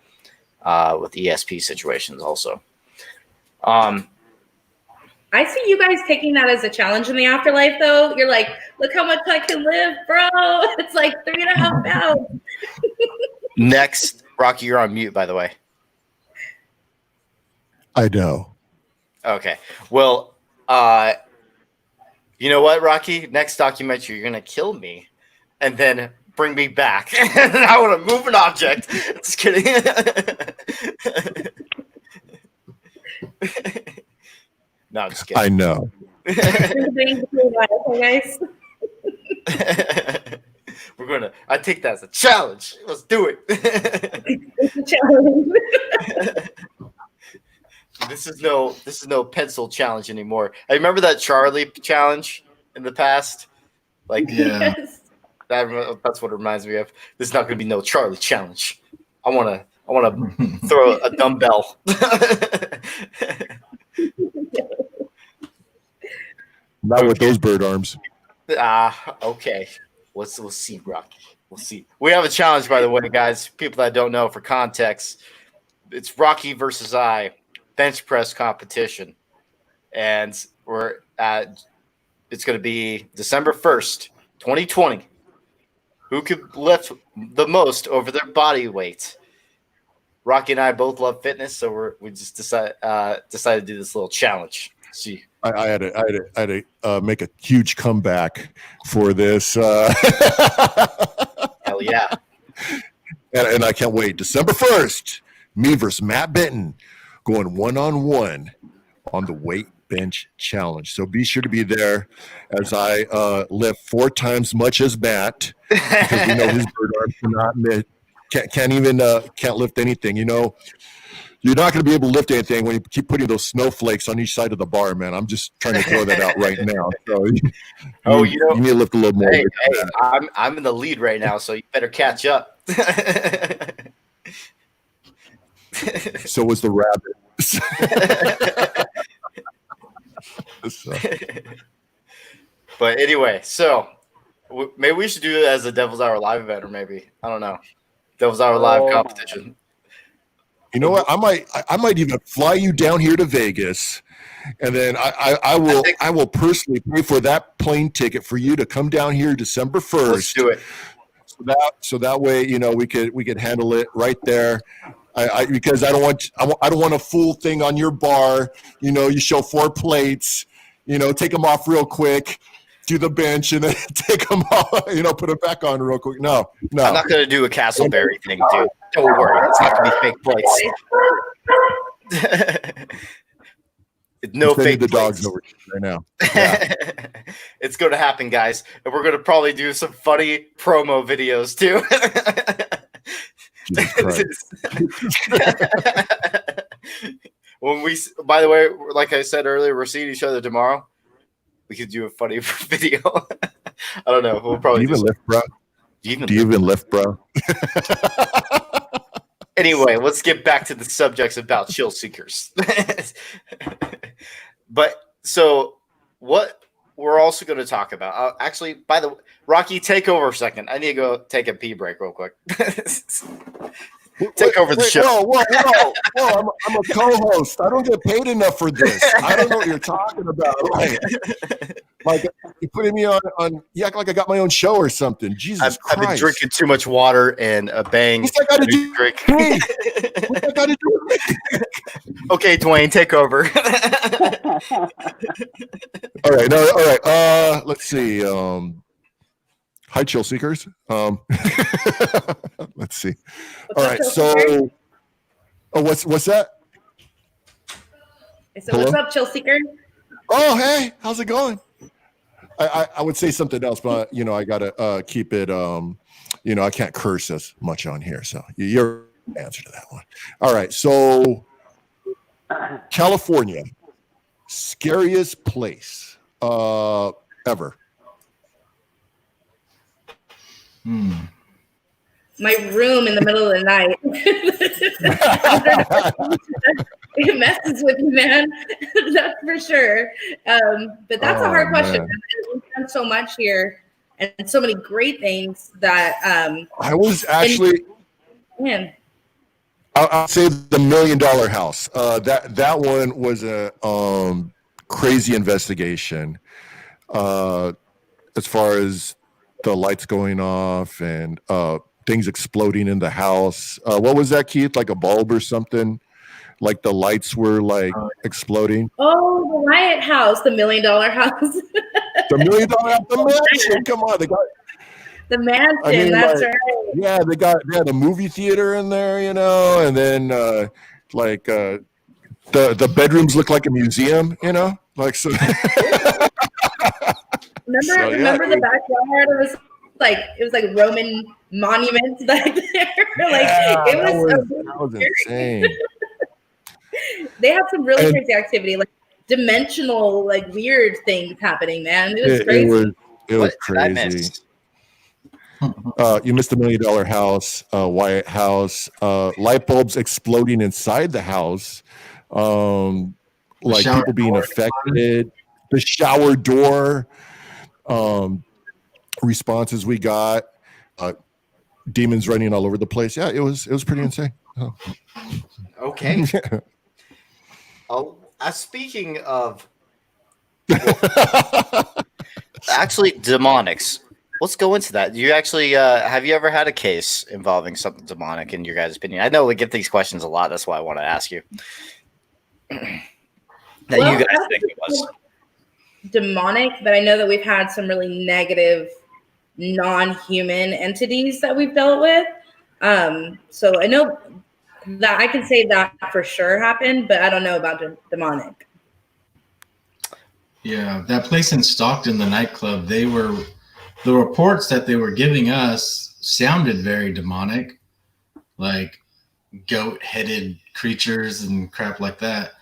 with ESP situations also. I see you guys taking that as a challenge in the afterlife, though. You're like, look how much I can live, bro. It's like 3.5 pounds. Next, Rocky, you're on mute, by the way. I know. Okay. Well, you know what, Rocky? Next documentary, you're going to kill me and then bring me back. And I want to move an object. Just kidding. No, I'm just kidding. I know. Okay, guys. I take that as a challenge. Let's do it. It's a challenge. This is no pencil challenge anymore. I remember that Charlie challenge in the past. Like, Yeah. Yes. that's what it reminds me of. There's not going to be no Charlie challenge. I want to throw a dumbbell. Not with those bird arms. Okay. We'll see, Rocky. We'll see. We have a challenge, by the way, guys. People that don't know, for context, it's Rocky versus I bench press competition, and it's going to be December 1st, 2020. Who could lift the most over their body weight? Rocky and I both love fitness, so we just decided to do this little challenge. See, I had to make a huge comeback for this. Hell yeah! And I can't wait. December 1st, me versus Matt Benton, going 1-on-1 on the weight bench challenge. So be sure to be there as I lift 4 times much as Matt, because we know his bird arms can't lift anything. You know, you're not going to be able to lift anything when you keep putting those snowflakes on each side of the bar, man. I'm just trying to throw that out right now. So you need to lift a little more. Hey, I'm in the lead right now, so you better catch up. So was the rabbit. But anyway, so maybe we should do it as a Devil's Hour live event, or maybe, I don't know, Devil's Hour live competition. You know what? I might even fly you down here to Vegas, and then I will personally pay for that plane ticket for you to come down here December 1st. Let's do it. So that way, you know, we could handle it right there. Because I don't want a full thing on your bar. You know, you show 4 plates, you know, take them off real quick, do the bench, and then take them off, you know, put them back on real quick. No. I'm not going to do a Castleberry thing, dude. Don't worry. It's not going to be fake plates. No fake the plates. dogs over right now. Yeah. It's going to happen, guys. And we're going to probably do some funny promo videos, too. By the way, like I said earlier, we're seeing each other tomorrow. We could do a funny video. I don't know. We'll probably do you even lift, bro? Do you even lift, bro? Anyway, let's get back to the subjects about chill seekers. But so what we're also going to talk about, actually, by the way, Rocky, take over a second. I need to go take a pee break real quick. Take over the show. Whoa. I'm a co-host. I don't get paid enough for this. I don't know what you're talking about. Like you're putting me on you act like I got my own show or something. Jesus Christ. I've been drinking too much water and a bang. What's that got to do? Hey, what's that got to do with me? Okay, Dwayne, take over. All right. Let's see. Hi, chill seekers. Let's see. All right. So, what's that? So hello? What's up, chill seeker? Oh, hey, how's it going? I would say something else, but you know, I gotta keep it. You know, I can't curse as much on here, so you're the answer to that one. All right. So, California, scariest place ever. My room in the middle of the night. It messes with you, man. That's for sure. But that's a hard question. We've done so much here and so many great things that I was actually I'll say the $1 million house. That one was a crazy investigation. As far as the lights going off and things exploding in the house. What was that, Keith? Like a bulb or something? Like the lights were like exploding? Oh, the Riot House, the $1 million house. The $1 million house, the mansion. Come on, they got the mansion. That's like, right. Yeah, they had a movie theater in there, you know, and then The bedrooms look like a museum, you know, like so. Remember the backyard? It was like Roman monuments back there. Like it that was insane. They had some really crazy activity, like dimensional, like weird things happening, man. It was crazy. It was crazy. You missed $1 million house, White House, light bulbs exploding inside the house, like people being affected, the shower door, responses we got, demons running all over the place. Yeah, it was pretty insane. Oh. Okay. Oh, speaking of actually demonics, let's go into that. You actually have you ever had a case involving something demonic in your guys' opinion? I know we get these questions a lot. That's why I want to ask you. You guys think it was demonic, but I know that we've had some really negative non-human entities that we've dealt with. So I know that I can say that for sure happened, but I don't know about demonic. Yeah, that place in Stockton, the nightclub, the reports that they were giving us sounded very demonic, like goat-headed creatures and crap like that.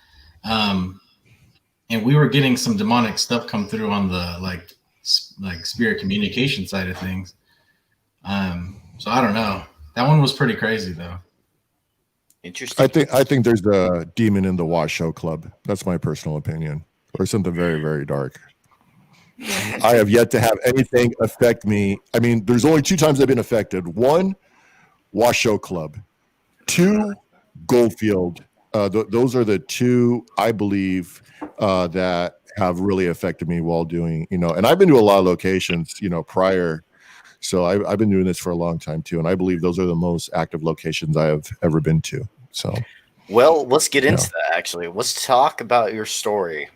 And we were getting some demonic stuff come through on the like spirit communication side of things. So I don't know. That one was pretty crazy though. Interesting. I think there's a demon in the Washoe Club. That's my personal opinion, or something very, very dark. I have yet to have anything affect me. I mean, there's only 2 times I've been affected. 1, Washoe Club. 2, Goldfield. Those are the 2 I believe that have really affected me while doing, and I've been to a lot of locations, prior. So I've been doing this for a long time too. And I believe those are the most active locations I have ever been to. So, well, let's get into that actually. Let's talk about your story,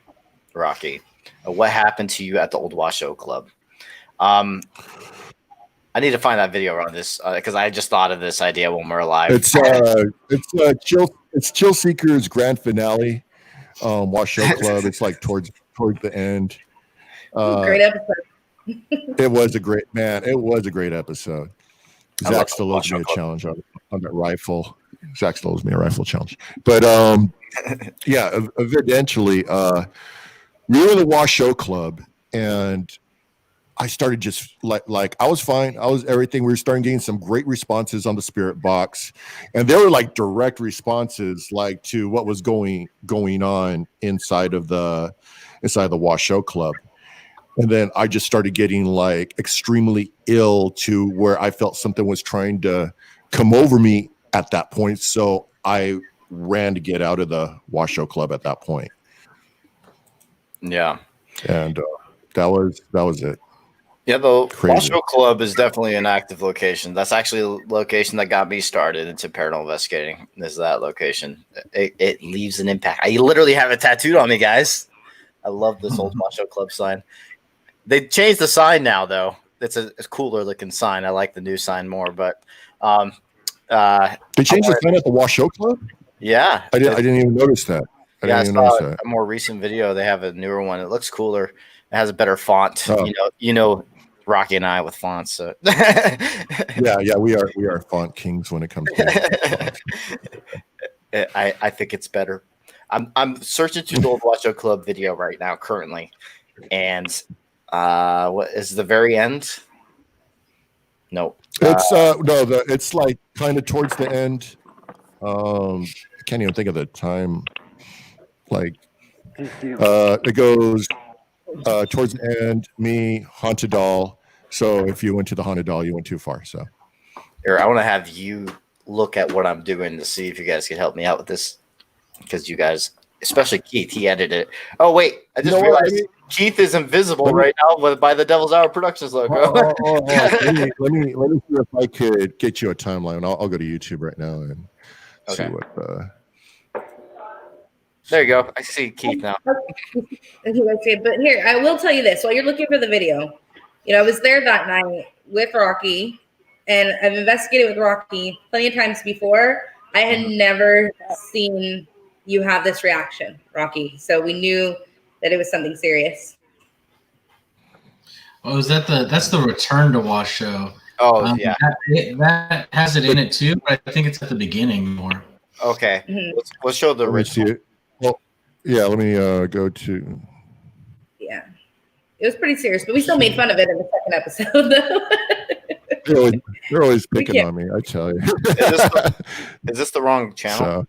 Rocky. What happened to you at the old Washoe Club? I need to find that video around this because I just thought of this idea when we're live. It's Chill Seeker's grand finale, Washoe Club. It's like towards the end. Great episode. It was a great episode. Zach still owes me a challenge on that rifle. Zach still owes me a rifle challenge. But yeah, eventually we were in the Washoe Club, and I started just like I was fine. I was everything. We were starting getting some great responses on the spirit box, and they were like direct responses, like to what was going on inside the Washoe Club. And then I just started getting like extremely ill to where I felt something was trying to come over me at that point. So I ran to get out of the Washoe Club at that point. Yeah. And that was it. Yeah, the Washoe Club is definitely an active location. That's actually a location that got me started into paranormal investigating. Is that location? It leaves an impact. I literally have it tattooed on me, guys. I love this old Washoe Club sign. They changed the sign now, though. It's a cooler looking sign. I like the new sign more, but they changed the sign at the Washoe Club. Yeah, I didn't even notice that. I saw a more recent video. They have a newer one. It looks cooler. It has a better font. Oh. You know, Rocky and I with fonts. So. yeah, we are font kings when it comes to fonts. I think it's better. I'm searching through the old Washoe Club video right now, currently, and what is the very end? No, it's it's like kind of towards the end. I can't even think of the time. Like it goes towards the end. Me, haunted doll. So if you went to the haunted doll, you went too far. So here, I want to have you look at what I'm doing to see if you guys can help me out with this, because you guys, especially Keith, he edited it. Oh wait, I just realized Keith is invisible right now by the Devil's Hour Productions logo. Let me see if I could get you a timeline. I'll go to YouTube right now and see what. There you go. I see Keith now. Okay, but here, I will tell you this. While you're looking for the video, I was there that night with Rocky, and I've investigated with Rocky plenty of times before. I had never seen you have this reaction, Rocky. So we knew that it was something serious. Oh, is that's the Return to Wash show? Oh, yeah. That has it in it too, but I think it's at the beginning more. Okay. Mm-hmm. Let's show the Let me original. see it. Well, yeah, let me go to. Yeah. It was pretty serious, but we still made fun of it in the second episode, though. They're always picking on me, I tell you. Is this the wrong channel? So,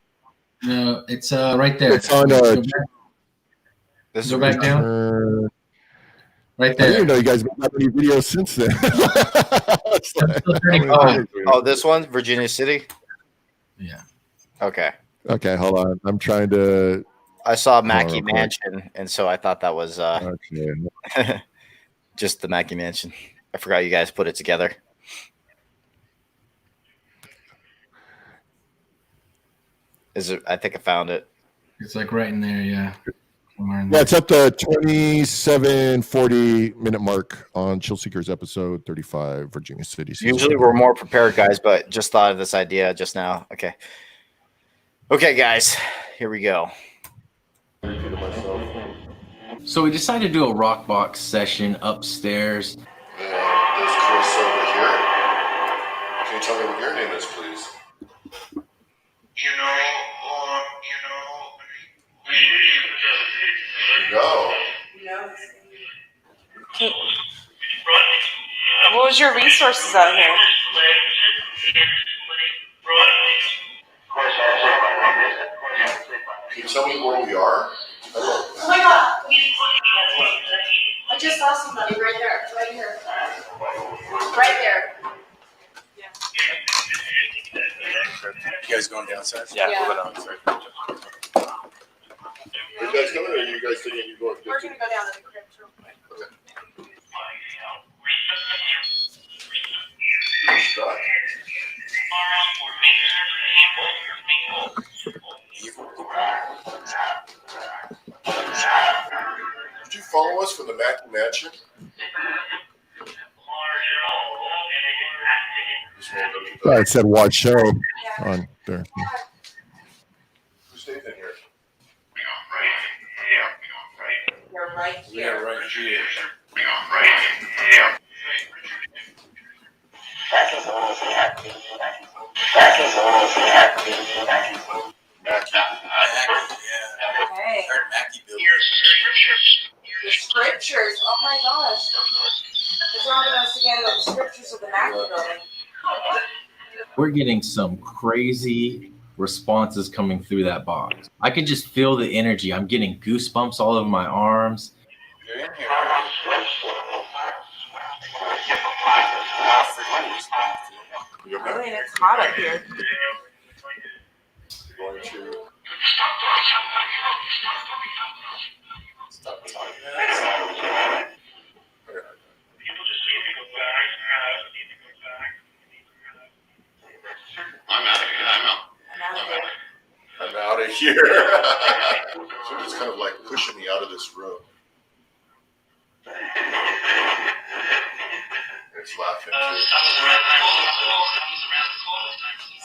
No, it's right there. it's on. Go back down. Right I there. didn't even know you guys made that many videos since then. This one, Virginia City. Yeah. Okay. Okay, hold on. I'm trying to. I saw Mackey Mansion, and so I thought that was just the Mackey Mansion. I forgot you guys put it together. Is it? I think I found it. It's like right in there, yeah. Yeah, it's at the 27:40 mark on Chill Seekers episode 35, Virginia City. Usually we're more prepared, guys, but just thought of this idea just now. Okay. Okay, guys, here we go. So we decided to do a rock box session upstairs. There's Carissa over here. Can you tell me what your name is, please? No. What was your resources out here? Can you tell me where we are? Oh my god! I just saw somebody right there, right here. Right there. You guys going downstairs? Yeah. We'll go downstairs. Are you guys coming, or are you guys thinking you're going? We're gonna go down to the crypt real quick. Did you follow us from the Mackey Mansion? It said watch show on there. Who stays in here? You're right We here. are right here. Okay. Heard Mackie build. The scriptures. Oh my gosh. It's all us together the scriptures of the Mac building. We're getting some crazy responses coming through that box. I could just feel the energy. I'm getting goosebumps all over my arms. You're in here. Really, and it's hot up here. Going to Stop talking. I'm out of here. So it's kind of like pushing me out of this room. It's laughing too.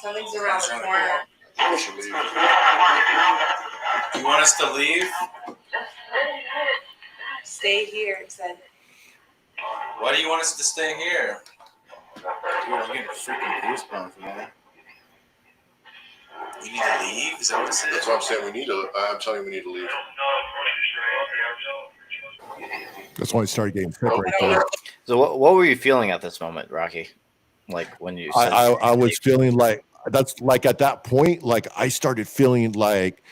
Something's around the corner. We should leave. You want us to leave? Stay here, it said. Why do you want us to stay here? Dude, I'm getting freaking goosebumps, man. We need to leave? Is that what it said? That's what I'm saying. We need to. I'm telling you, we need to leave. That's when I started getting sick right there. So what were you feeling at this moment, Rocky? Like when you said I was feeling like that's like at that point, like I started feeling like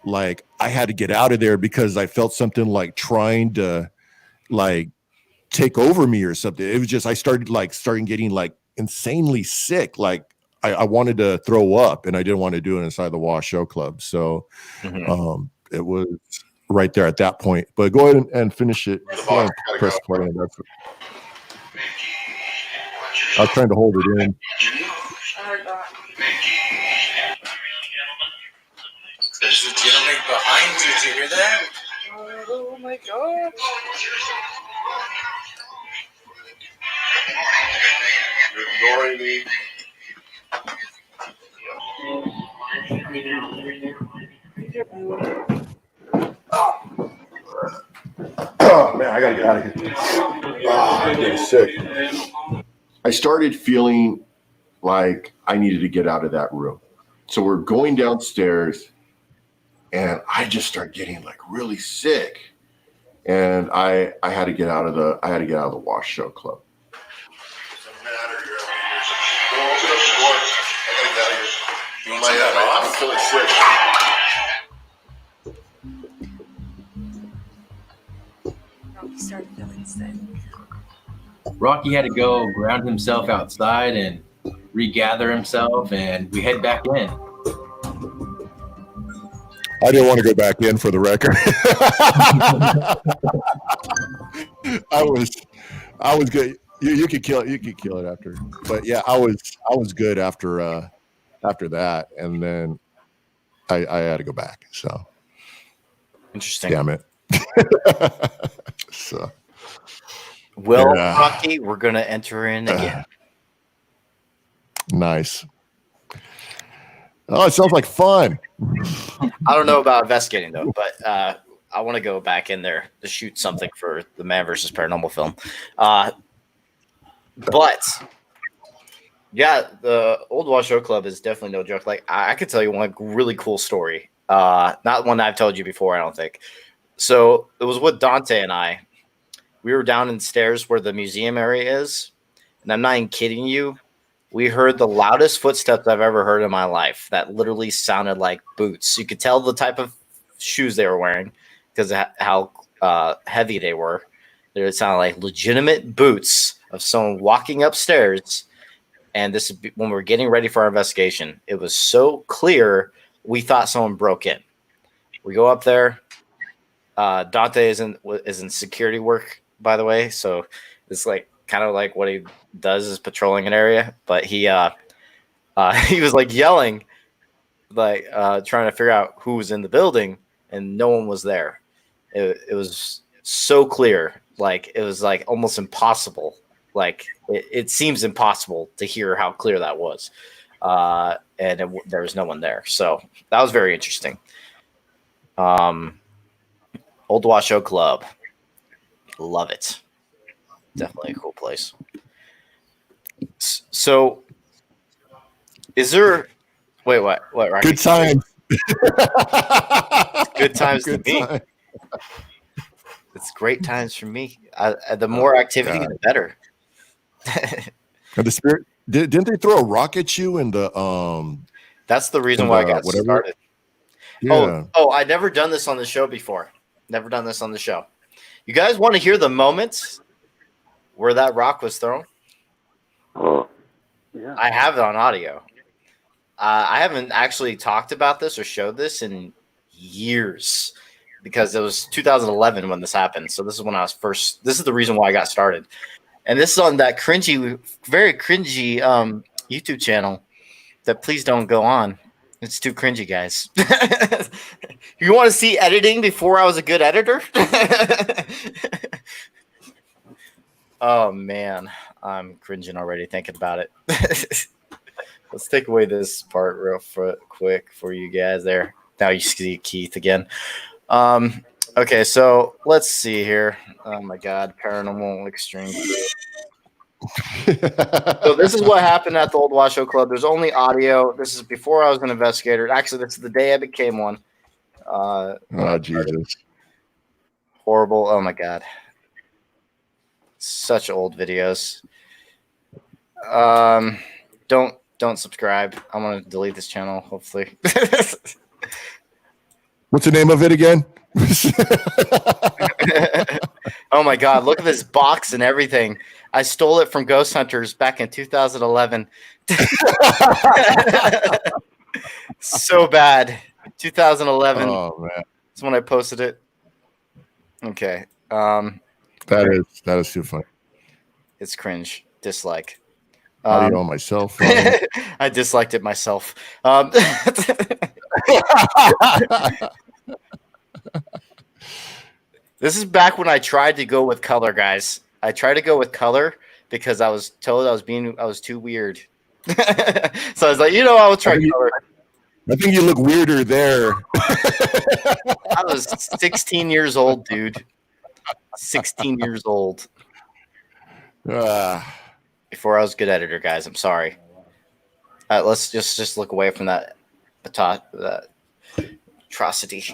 I had to get out of there because I felt something like trying to like take over me or something. It was just I started getting like insanely sick. Like I wanted to throw up and I didn't want to do it inside the Wash Show Club. So it was right there at that point. But go ahead and finish it. Press play. I was trying to hold it in. There's a gentleman behind you. Did you hear that? Oh my god. You're ignoring me. Oh man, I gotta get out of here. Oh, I'm getting sick. I started feeling like I needed to get out of that room. So we're going downstairs and I just start getting like really sick. And I had to get out of the Wash Show Club. I'm feeling sick. Rocky started feeling sick. Rocky had to go ground himself outside and regather himself, and we head back in. I didn't want to go back in for the record. I was good. You could kill it after, but yeah, I was good after that, and then I had to go back. So interesting. Damn it. So well, yeah. Rocky, we're gonna enter in again. Nice. Oh, it sounds like fun. I don't know about investigating though, but I want to go back in there to shoot something for the Man vs. Paranormal film. But yeah, the Old Wash Show Club is definitely no joke. Like I could tell you one really cool story. Not one I've told you before, I don't think. So it was with Dante and I. We were down in stairs where the museum area is, and I'm not even kidding you. We heard the loudest footsteps I've ever heard in my life. That literally sounded like boots. You could tell the type of shoes they were wearing because of how heavy they were. They sounded like legitimate boots of someone walking upstairs. And this is when we were getting ready for our investigation. It was so clear we thought someone broke in. We go up there. Dante is in security work, by the way. So it's like kind of like what he does is patrolling an area, but he was like yelling, like trying to figure out who was in the building, and no one was there. It was so clear, like it was like almost impossible. Like it seems impossible to hear how clear that was, and there was no one there. So that was very interesting. Old Wash Show Club, love it. Definitely a cool place. So, is there? Wait, what? Rocky? Good times. Good times to me. It's great times for me. The more activity, the better. And the spirit didn't they throw a rock at you in the That's the reason why I got started. Yeah. Oh, I'd never done this on the show before. Never done this on the show. You guys want to hear the moments where that rock was thrown? Oh, yeah. I have it on audio. I haven't actually talked about this or showed this in years because it was 2011 when this happened. So this is when I was first. This is the reason why I got started. And this is on that cringy, very cringy YouTube channel that please don't go on. It's too cringy, guys. You want to see editing before I was a good editor? Oh, man. I'm cringing already thinking about it. Let's take away this part real quick for you guys there. Now you see Keith again. Okay, so let's see here. Oh, my God. Paranormal Extreme. So this is what happened at the Old Wash Show Club. There's only audio. This is before I was an investigator. Actually, this is the day I became one. Oh, Jesus. Horrible. Oh, my God. Such old videos. Don't subscribe. I'm going to delete this channel, hopefully. What's the name of it again? Oh, my God. Look at this box and everything. I stole it from Ghost Hunters back in 2011. So bad. 2011. Oh, man. That's when I posted it. Okay. That is too funny. It's cringe. Dislike. Audio on my cell phone. I disliked it myself. This is back when I tried to go with color, guys. I tried to go with color because I was told I was too weird. So I was like, I will try color. I think you look weirder there. I was 16 years old, dude. 16 years old. Before I was a good editor, guys. I'm sorry. Let's just look away from that atrocity.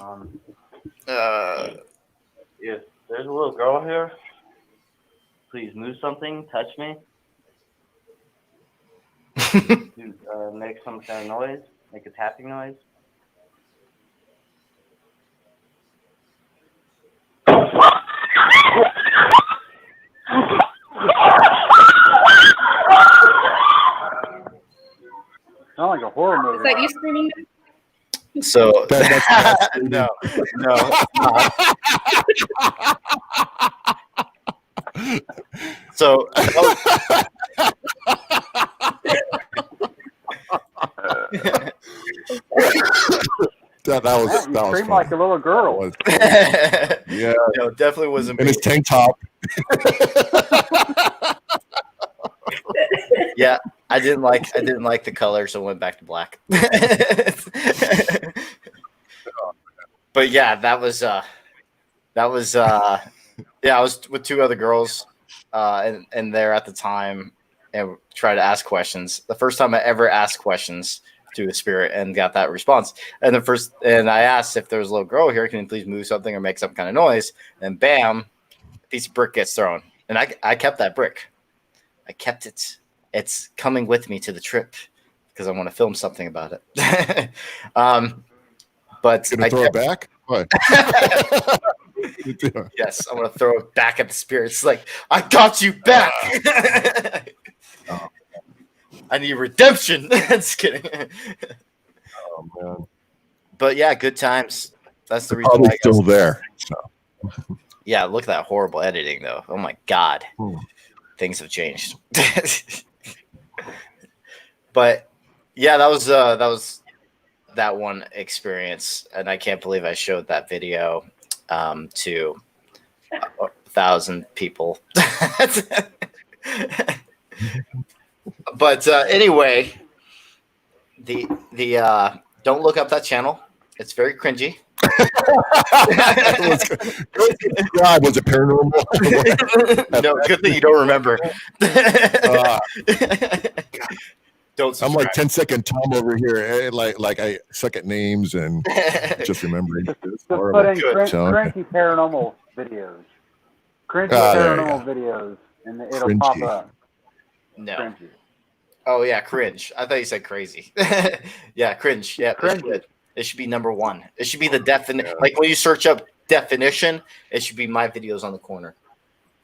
If there's a little girl here, please move something, touch me. Make some kind of noise, make a tapping noise. Sound like a horror movie. Is that you screaming? So no. So that was screamed like a little girl. Yeah, no, definitely wasn't. In his tank top. Yeah, I didn't like the color, so I went back to black. But yeah, that was yeah, I was with two other girls and there at the time and tried to ask questions. The first time I ever asked questions to a spirit and got that response. And I asked if there was a little girl here, can you please move something or make some kind of noise? And bam, a piece of brick gets thrown. And I kept that brick. I kept it. It's coming with me to the trip because I want to film something about it. But Gonna throw it back? What? Yes, I want to throw it back at the spirits. Like, I got you back. I need redemption. Just kidding. Oh man. But yeah, good times. That's the reason Probably why I still there. So. Yeah, look at that horrible editing though. Oh my god. Things have changed. But yeah, that was that one experience, and I can't believe I showed that video to 1,000 people. But anyway, the don't look up that channel. It's very cringy. God, was it paranormal? No, good thing you don't remember. Don't I'm like 10-second Tom over here. Like I suck at names and just remembering. Just put in cringy paranormal videos. Cringy paranormal videos, and it'll Cringy. pop up. No. Cringy. Oh yeah, cringe. I thought you said crazy. Yeah, cringe. Yeah, it should be number one. It should be the definition. Like when you search up definition, it should be my videos on the corner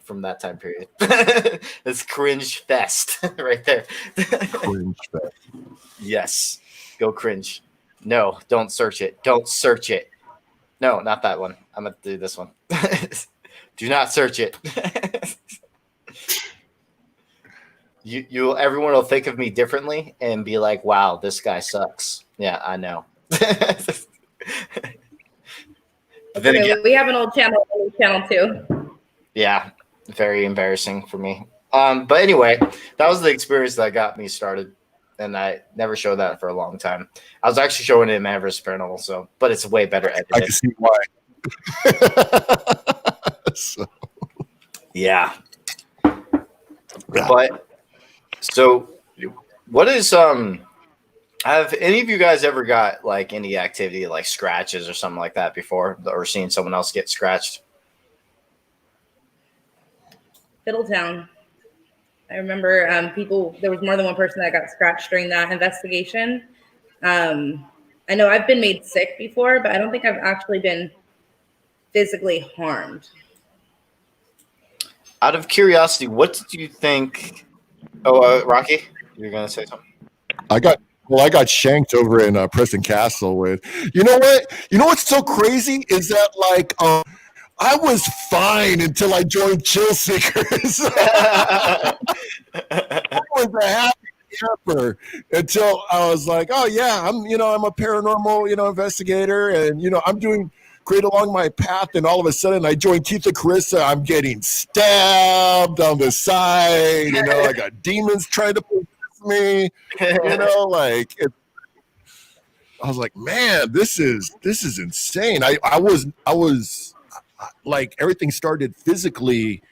from that time period. It's cringe fest right there. Cringe fest. Yes, go cringe. No, don't search it. Don't search it. No, not that one. I'm gonna do this one. Do not search it. Everyone will think of me differently and be like, wow, this guy sucks. Yeah, I know. But then again, we have an old channel too. Yeah, very embarrassing for me. But anyway, that was the experience that got me started, and I never showed that for a long time. I was actually showing it in Man vs. Paranormal, but it's way better edited. I can see why. Yeah. But so what is have any of you guys ever got like any activity like scratches or something like that before, or seen someone else get scratched? Fiddletown. I remember there was more than one person that got scratched during that investigation. I know I've been made sick before, but I don't think I've actually been physically harmed. Out of curiosity, what did you think? Oh, Rocky, you're gonna say something? I got shanked over in Preston Castle with. You know what? You know what's so crazy is that like I was fine until I joined Chill Seekers. I was a happy camper until I was like, oh yeah, I'm a paranormal investigator, and I'm doing great along my path, and all of a sudden I joined Keith and Carissa. I'm getting stabbed on the side. I got demons trying to possess me. Like it. I was like, man, this is insane. I was like, everything started physically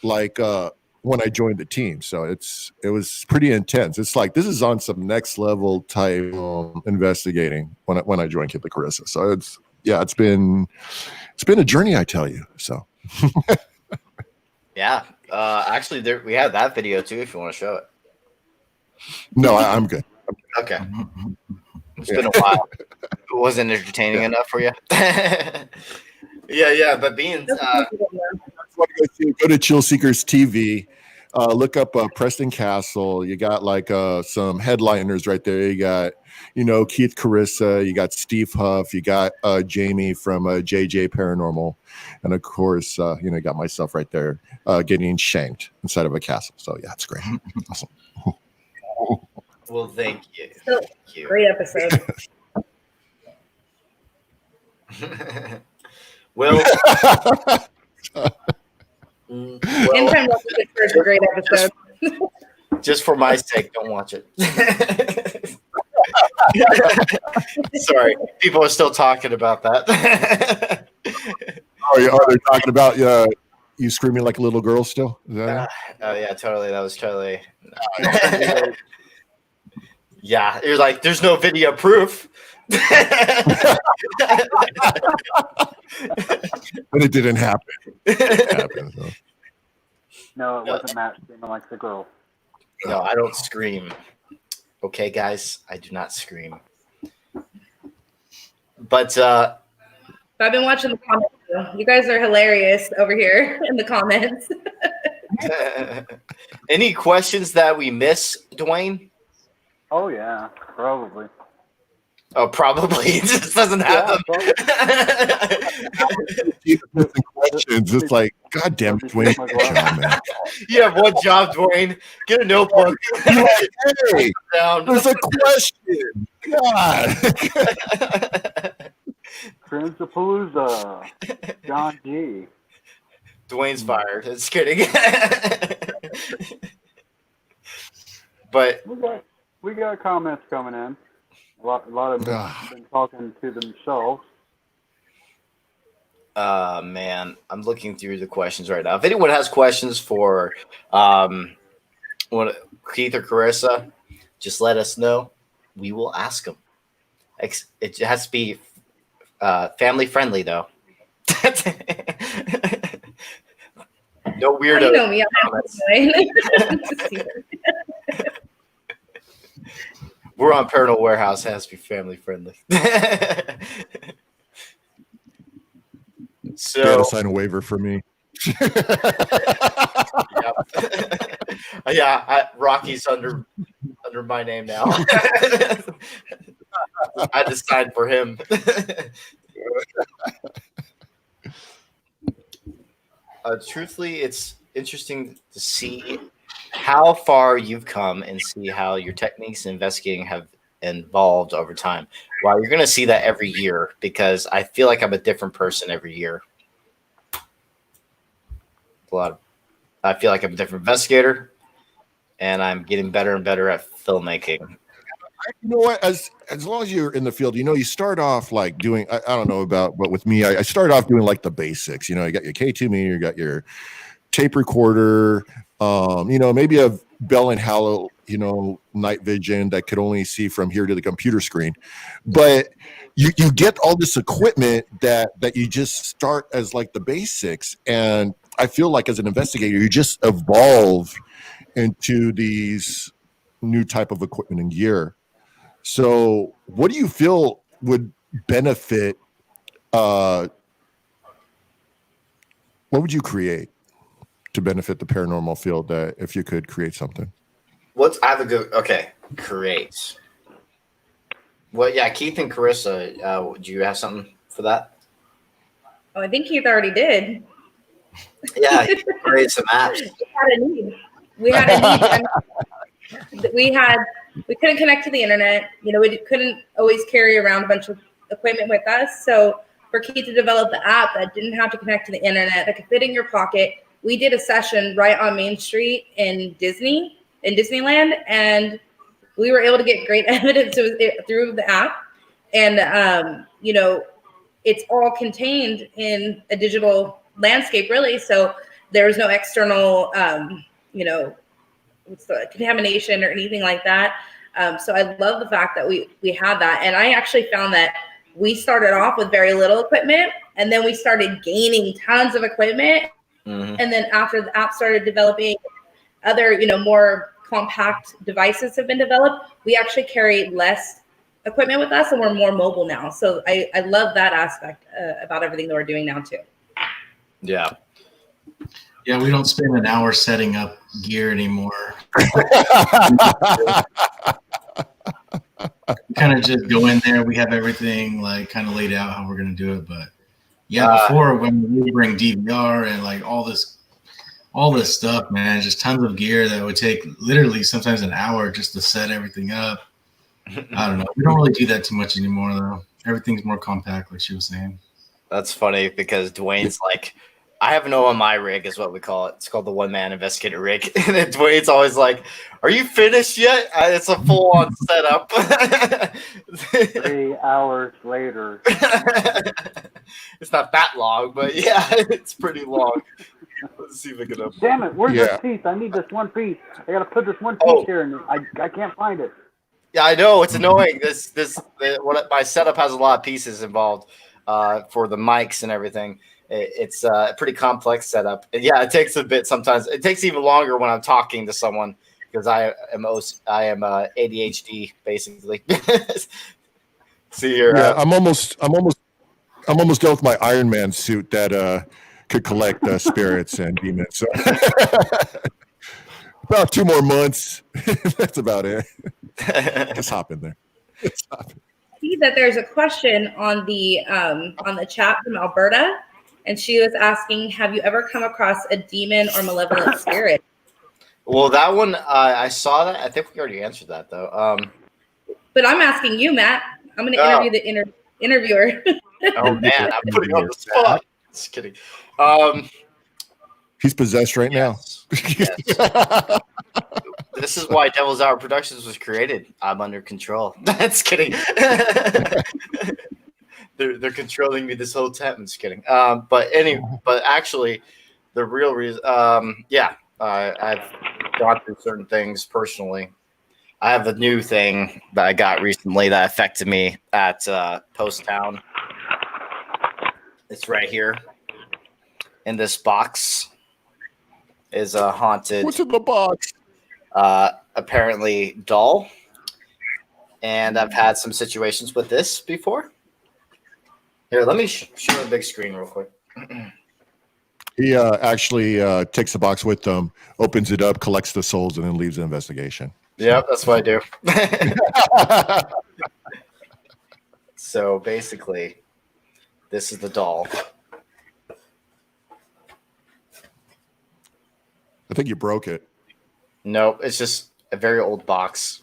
like when I joined the team. So it was pretty intense. It's like this is on some next level type investigating when I joined Keith and Carissa. So it's been a journey, I tell you. So Yeah. Actually, we have that video too. If you want to show it. No, I'm good. Okay. It's been a while. It wasn't entertaining enough for you. Yeah. But Beans, go to Chill Seekers TV. Look up Preston Castle. You got like some headliners right there. You got, Keith Carissa. You got Steve Huff. You got Jamie from JJ Paranormal, and of course, you got myself right there getting shanked inside of a castle. So yeah, it's great. Awesome. Well, thank you. Great episode. Well, Anytime it's a great episode. Just for my sake, don't watch it. Sorry, people are still talking about that. They're talking about you screaming like a little girl still? Is that oh yeah, totally. That was totally. Yeah, you're like, there's no video proof. But it didn't happen. No, it wasn't Matt screaming like the girl. No, I don't scream. Okay, guys, I do not scream. But I've been watching the comments. You guys are hilarious over here in the comments. Any questions that we miss, Dwayne? Oh yeah, probably. Oh, probably. It just doesn't have them. Questions. It's like, God damn it, Dwayne. Man. You have one job, Dwayne. Get a notebook. Like, hey, there's a question. God. Transapalooza. John G. Dwayne's fired. Just kidding. But we got comments coming in. A lot of them have been talking to themselves. Man, I'm looking through the questions right now. If anyone has questions for Keith or Carissa, just let us know. We will ask them. It has to be family friendly, though. No weirdo. You know me. We're on Paranormal Warehouse. It has to be family friendly. So you gotta sign a waiver for me. Yeah, Rocky's under my name now. I had to sign for him. Truthfully, it's interesting to see how far you've come and see how your techniques in investigating have evolved over time. Well, you're going to see that every year because I feel like I'm a different person every year. I feel like I'm a different investigator, and I'm getting better and better at filmmaking. You know what? As long as you're in the field, you start off like doing. I don't know about, but with me, I started off doing like the basics. You got your K2 meter, you got your tape recorder. Maybe a Bell and Howell, night vision that could only see from here to the computer screen. But you get all this equipment that you just start as like the basics. And I feel like as an investigator, you just evolve into these new type of equipment and gear. So what do you feel would benefit? What would you create to benefit the paranormal field that if you could create something? Create. Well, yeah, Keith and Carissa, do you have something for that? Oh, I think Keith already did. Yeah, create some apps. We had a need. We couldn't connect to the internet. We couldn't always carry around a bunch of equipment with us. So for Keith to develop the app that didn't have to connect to the internet, that could fit in your pocket, we did a session right on Main Street in Disneyland, and we were able to get great evidence through the app. And it's all contained in a digital landscape, really. So there's no external, what's the contamination or anything like that. So I love the fact that we have that. And I actually found that we started off with very little equipment, and then we started gaining tons of equipment. Mm-hmm. And then after the app started developing, other, more compact devices have been developed. We actually carry less equipment with us, and we're more mobile now. So I love that aspect about everything that we're doing now too. Yeah. Yeah, we don't spend an hour setting up gear anymore. Kind of just go in there. We have everything like kind of laid out how we're going to do it. But yeah, before when we bring DVR and like all this stuff, man, just tons of gear that would take literally sometimes an hour just to set everything up. I don't know. We don't really do that too much anymore, though. Everything's more compact, like she was saying. That's funny because Dwayne's like, I have no on my rig is what we call it. It's called the one-man investigator rig. And then Dwayne's always like, are you finished yet? It's a full-on setup. 3 hours later. It's not that long, but yeah, it's pretty long. Let's see if we can. Damn it! Where's this piece? I need this one piece. I gotta put this one piece here, and I can't find it. Yeah, I know it's annoying. My setup has a lot of pieces involved for the mics and everything. It's a pretty complex setup. And yeah, it takes a bit sometimes. It takes even longer when I'm talking to someone because I am ADHD basically. See here. Yeah, I'm almost done with my Iron Man suit that could collect spirits and demons. So about 2 more months. That's about it. Just hop in there. See that there's a question on the chat from Alberta, and she was asking, have you ever come across a demon or malevolent spirit? Well, that one I saw that. I think we already answered that though. But I'm asking you, Matt. I'm going to interview the interviewer. Oh man, I'm putting you on the spot. Just kidding. He's possessed right now. Yes. This is why Devil's Hour Productions was created. I'm under control. That's kidding. They're controlling me this whole time. I'm just kidding. But actually, the real reason, I've gone through certain things personally. I have a new thing that I got recently that affected me at Post Town. It's right here in this box. Is a haunted. What's in the box? Apparently doll, and I've had some situations with this before. Here, let me show the big screen real quick. He actually takes the box with them, opens it up, collects the souls, and then leaves the investigation. Yep, that's what I do. So basically, this is the doll. I think you broke it. Nope, it's just a very old box.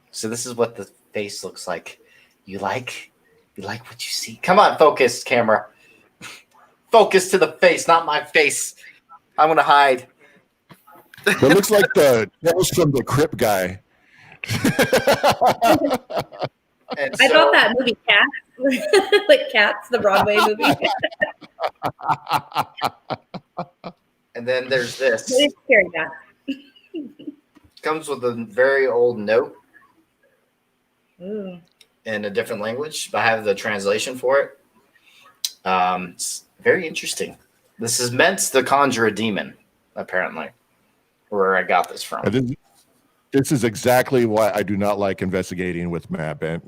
So this is what the face looks like. You like what you see? Come on, focus, camera. Focus to the face, not my face. I'm gonna hide. It looks like that was from the Crip guy. I thought that movie Cats, like Cats, the Broadway movie. And then there's this. It is scary, that. Comes with a very old note. Ooh. In a different language, but I have the translation for it. It's very interesting. This is meant to conjure a demon, apparently, where I got this from. This is exactly why I do not like investigating with Matt Bent.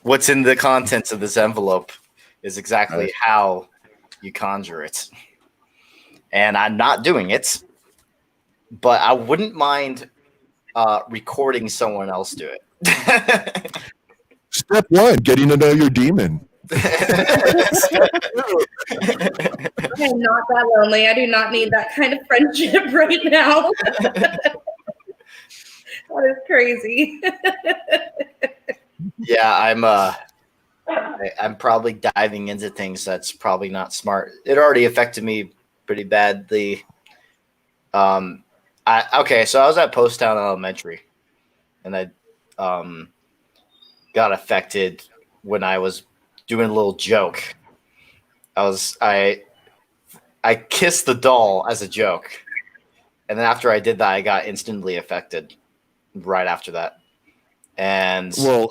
What's in the contents of this envelope is exactly how you conjure it. And I'm not doing it, but I wouldn't mind recording someone else do it. Step 1, getting to know your demon. I am not that lonely. I do not need that kind of friendship right now. That is crazy. Yeah, I'm probably diving into things that's probably not smart. It already affected me pretty badly. So I was at Post Town Elementary, and I got affected when I was doing a little joke. I kissed the doll as a joke, and then after I did that, I got instantly affected right after that. And well,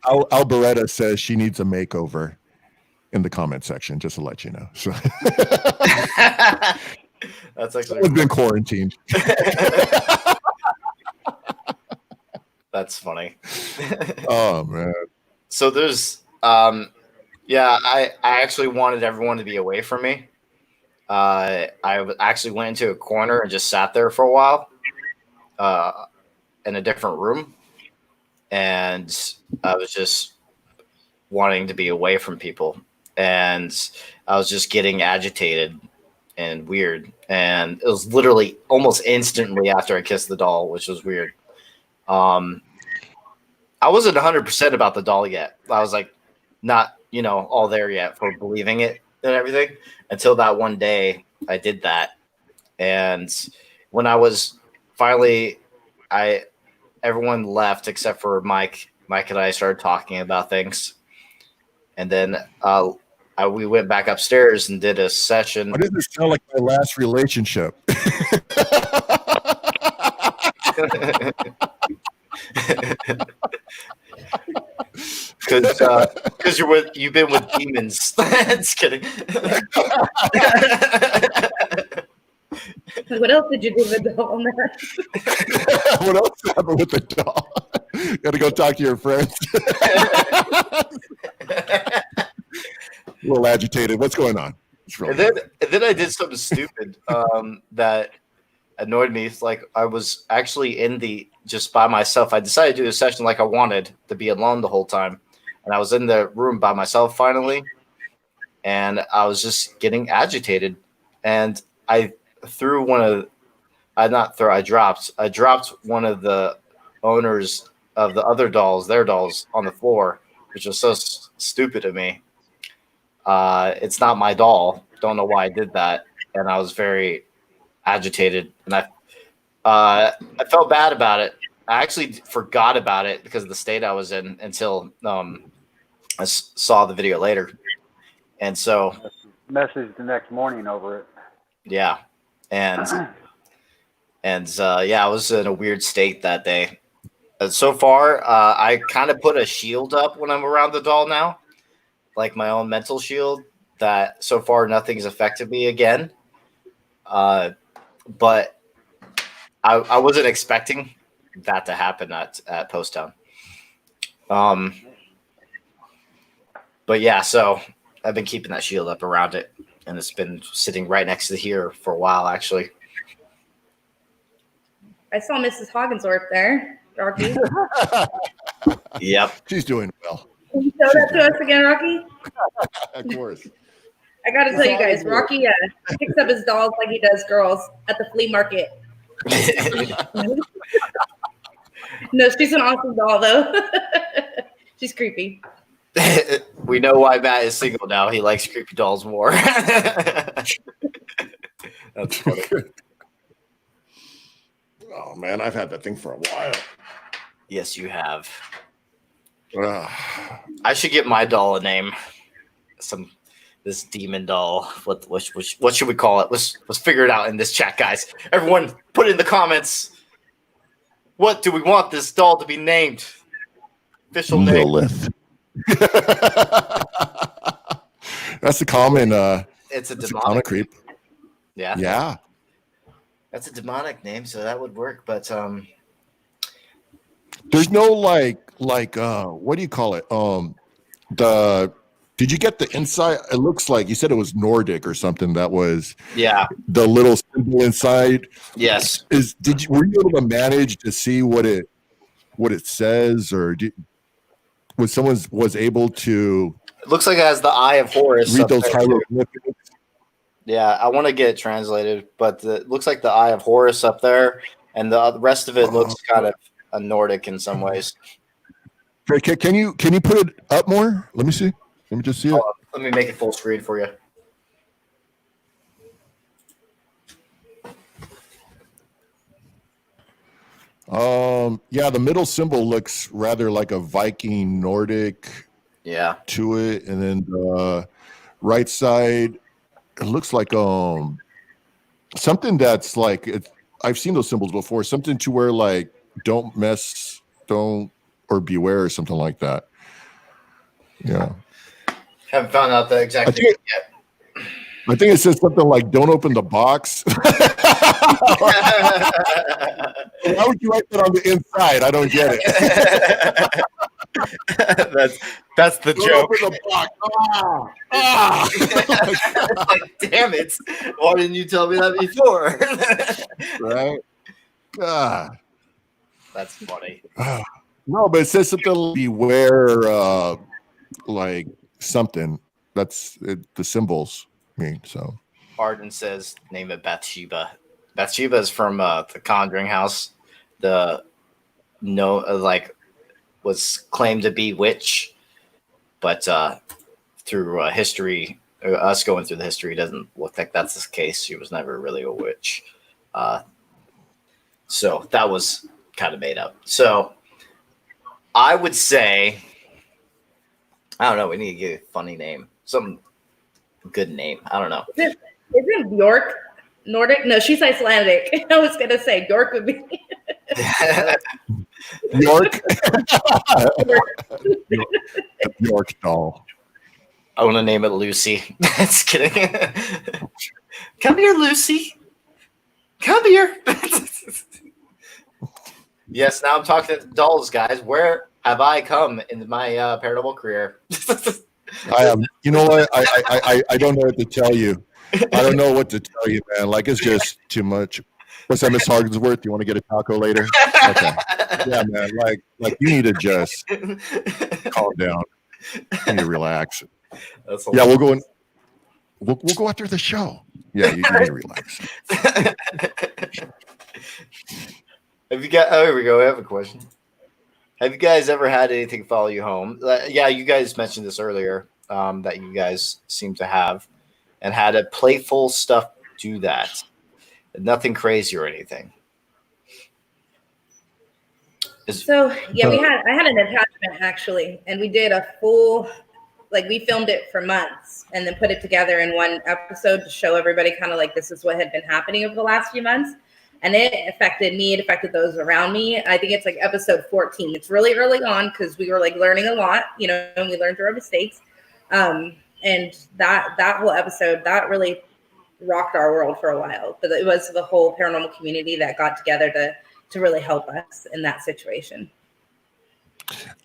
Alberetta says she needs a makeover in the comment section, just to let you know. So that's actually it's been quarantined. That's funny. Oh man. So there's yeah, I actually wanted everyone to be away from me. I actually went into a corner and just sat there for a while in a different room, and I was just wanting to be away from people, and I was just getting agitated and weird, and it was literally almost instantly after I kissed the doll, which was weird. I wasn't 100% about the doll yet. I was like not, all there yet for believing it and everything until that one day I did that. And when I was finally, everyone left except for Mike. Mike and I started talking about things. And then we went back upstairs and did a session. Why does this sound like my last relationship? Because you've been with demons. Just kidding. What else did you do with the doll, man? What else happened with the doll? Gotta go talk to your friends. A little agitated. What's going on? And then I did something stupid that annoyed me. It's like I was actually just by myself. I decided to do a session like I wanted to be alone the whole time. And I was in the room by myself finally. And I was just getting agitated. And I dropped one of the owners of the other dolls, their dolls, on the floor, which was so stupid of me. It's not my doll. Don't know why I did that. And I was very agitated, and I felt bad about it. I actually forgot about it because of the state I was in until I saw the video later. And so messaged the next morning over it. Yeah. And I was in a weird state that day. So far, I kind of put a shield up when I'm around the doll now, like my own mental shield, that so far nothing's affected me again. But I wasn't expecting that to happen at Post Town. But yeah, so I've been keeping that shield up around it, and it's been sitting right next to here for a while, actually. I saw Mrs. Hoggensworth there, Rocky. Yep. She's doing well. Can you show that to us again, Rocky? Of course. I got to tell you guys, Rocky picks up his dolls like he does girls at the flea market. No, she's an awesome doll, though. She's creepy. We know why Matt is single now. He likes creepy dolls more. That's funny. Oh, man, I've had that thing for a while. Yes, you have. I should get my doll a name. This demon doll. What should we call it? Let's figure it out in this chat, guys. Everyone, put it in the comments. What do we want this doll to be named? Official name. Lilith. That's a common. It's a common demonic creep. Yeah. Yeah. That's a demonic name, so that would work. But there's no like what do you call it? Did you get the inside? It looks like you said it was Nordic or something. That was the little symbol inside. Yes. Were you able to manage to see what it says, or was someone able to? It looks like it has the Eye of Horus. Read those hieroglyphics. Yeah, I want to get it translated, but it looks like the Eye of Horus up there, and the rest of it looks kind of a Nordic in some ways. Can you put it up more? Let me see. Let me just see it. Let me make it full screen for you. Yeah, the middle symbol looks rather like a Viking Nordic to it, and then the right side it looks like something that's like I've seen those symbols before, something to where like don't mess, don't or beware or something like that. Yeah. Haven't found out the exact thing yet. I think it says something like "Don't open the box." Why would you write that on the inside? I don't get it. that's the Don't joke. open the box. Like, damn it! Why didn't you tell me that before? Right? God. That's funny. No, but it says something like beware, like something. That's it, the symbols mean so. Arden says, name it Bathsheba. Bathsheba is from the Conjuring house. Was claimed to be witch, but through history, us going through the history, it doesn't look like that's the case. She was never really a witch. So that was kind of made up. So I would say, I don't know, we need to get a funny name. Some good name. I don't know. Isn't York Nordic? No, she's Icelandic. I was gonna say York would be York. York doll. I want to name it Lucy. Just kidding. Come here, Lucy. Come here. Yes, now I'm talking to dolls, guys. Where have I come in my paranormal career? I have. You know what? I don't know what to tell you. I don't know what to tell you, man. Like it's just too much. What's that, Miss Hargensworth? You want to get a taco later? Okay. Yeah, man. Like you need to just calm down. You need to relax. Yeah, we'll go in. We'll go after the show. Yeah, you need to relax. Have you got? Oh, here we go. I have a question. Have you guys ever had anything follow you home? Yeah, you guys mentioned this earlier that you guys seem to have, and had a playful stuff do that. Nothing crazy or anything. So yeah, I had an attachment actually, and we did a full, like we filmed it for months and then put it together in one episode to show everybody kind of like this is what had been happening over the last few months. And it affected me, it affected those around me. I think it's like episode 14. It's really early on because we were like learning a lot, you know, and we learned through our mistakes. And that whole episode, that really rocked our world for a while. But it was the whole paranormal community that got together to really help us in that situation.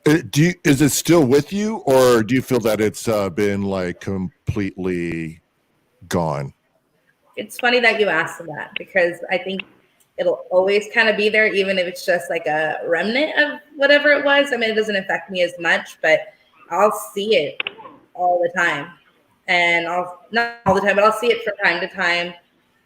Is it still with you, or do you feel that it's been like completely gone? It's funny that you asked that because I think it'll always kind of be there, even if it's just like a remnant of whatever it was. I mean, it doesn't affect me as much, but I'll see it all the time. And not all the time, but I'll see it from time to time,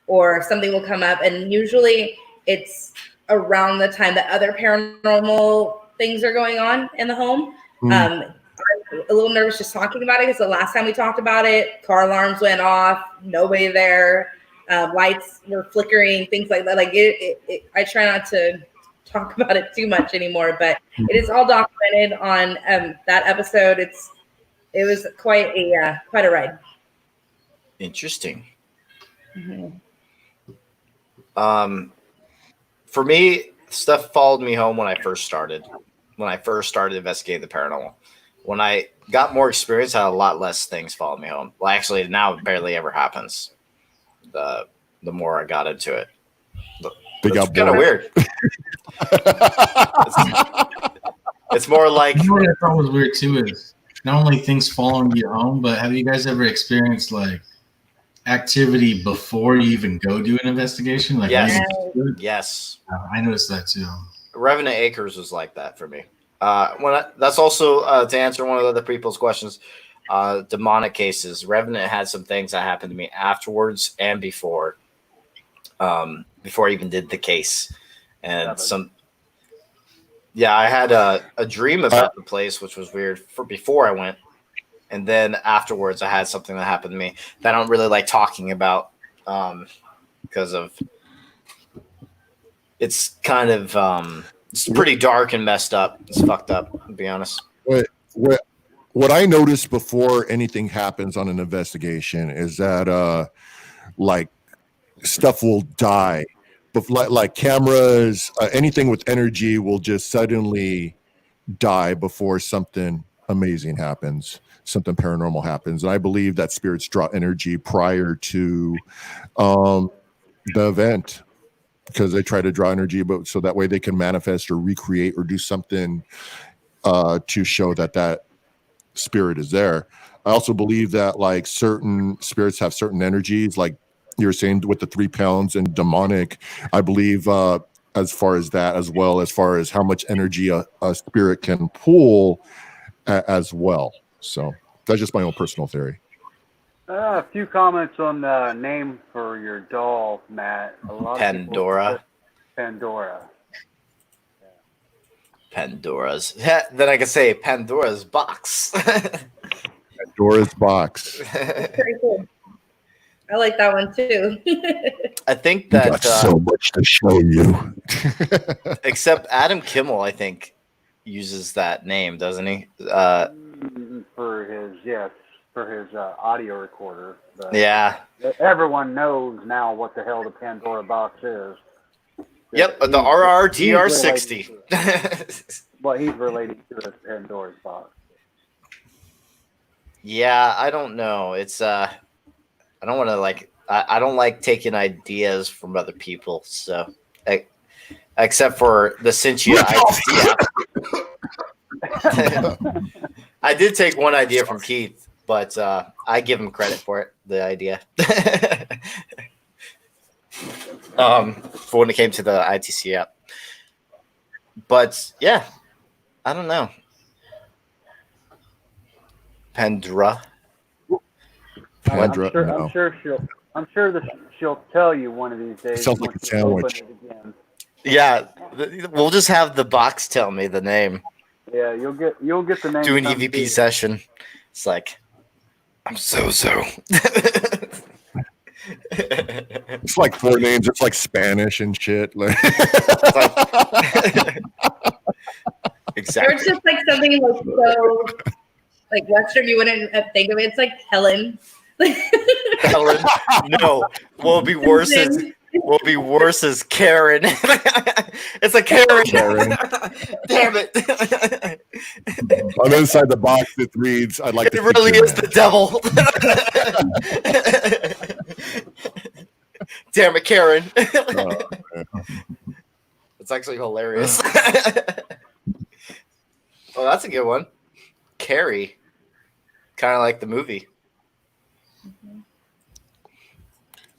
or something will come up. And usually it's around the time that other paranormal things are going on in the home. I'm a little nervous just talking about it because the last time we talked about it, car alarms went off, nobody there, lights were flickering, things like that. Like I try not to talk about it too much anymore, but it is all documented on that episode. It was quite a ride. Interesting. Mm-hmm. For me, stuff followed me home when I first started investigating the paranormal. When I got more experience, I had a lot less things follow me home. Well, actually, now it barely ever happens. The more I got into it, it's kind of weird. It's more like. You know what I thought was weird too is not only things following you home, but have you guys ever experienced like activity before you even go do an investigation? Like yes, I noticed that too. Revenant Acres was like that for me. That's also to answer one of the other people's questions. Demonic cases. Revenant had some things that happened to me afterwards and before I even did the case, and I had a dream about the place, which was weird for before I went, and then afterwards I had something that happened to me that I don't really like talking about because of it's kind of it's pretty dark and messed up. It's fucked up, to be honest. What I noticed before anything happens on an investigation is that like stuff will die, but like cameras, anything with energy will just suddenly die before something amazing happens, something paranormal happens. And I believe that spirits draw energy prior to the event, because they try to draw energy, but so that way they can manifest or recreate or do something to show that spirit is there. I also believe that like certain spirits have certain energies, like you were saying with the 3 pounds and demonic. I believe as far as that, as well as far as how much energy a spirit can pull as well. So that's just my own personal theory. A few comments on the name for your doll, Matt. A lot Pandora. Of Pandora. Pandora's. Then I can say Pandora's box. Pandora's box. Pretty cool. I like that one too. I think You that got so much to show you. except Adam Kimmel, I think, uses that name, doesn't he? For his audio recorder. But Yeah. everyone knows now what the hell the Pandora box is. Yep, the RRDR60. What he's relating to is Pandora's box. Yeah, I don't know. It's I don't want to I don't like taking ideas from other people. So, except for the Cinchia ITC app. I did take one idea from Keith, but I give him credit for it. The idea. For when it came to the ITC app. But yeah, I don't know. Pandora. I'm sure she'll tell you one of these days. Sounds like a sandwich. Yeah, we'll just have the box tell me the name. Yeah, you'll get the name. Do an EVP session. It's like, I'm so. It's like 4 names. It's like Spanish and shit. Exactly. Or it's just like something like so like Western, you wouldn't think of it. It's like Helen. Helen. No. What would be worse is Karen. It's a Karen. Damn it. On the inside the box it reads, I'd like it really is the devil. Damn it, Karen. It's actually hilarious. Oh, that's a good one. Carrie. Kind of like the movie.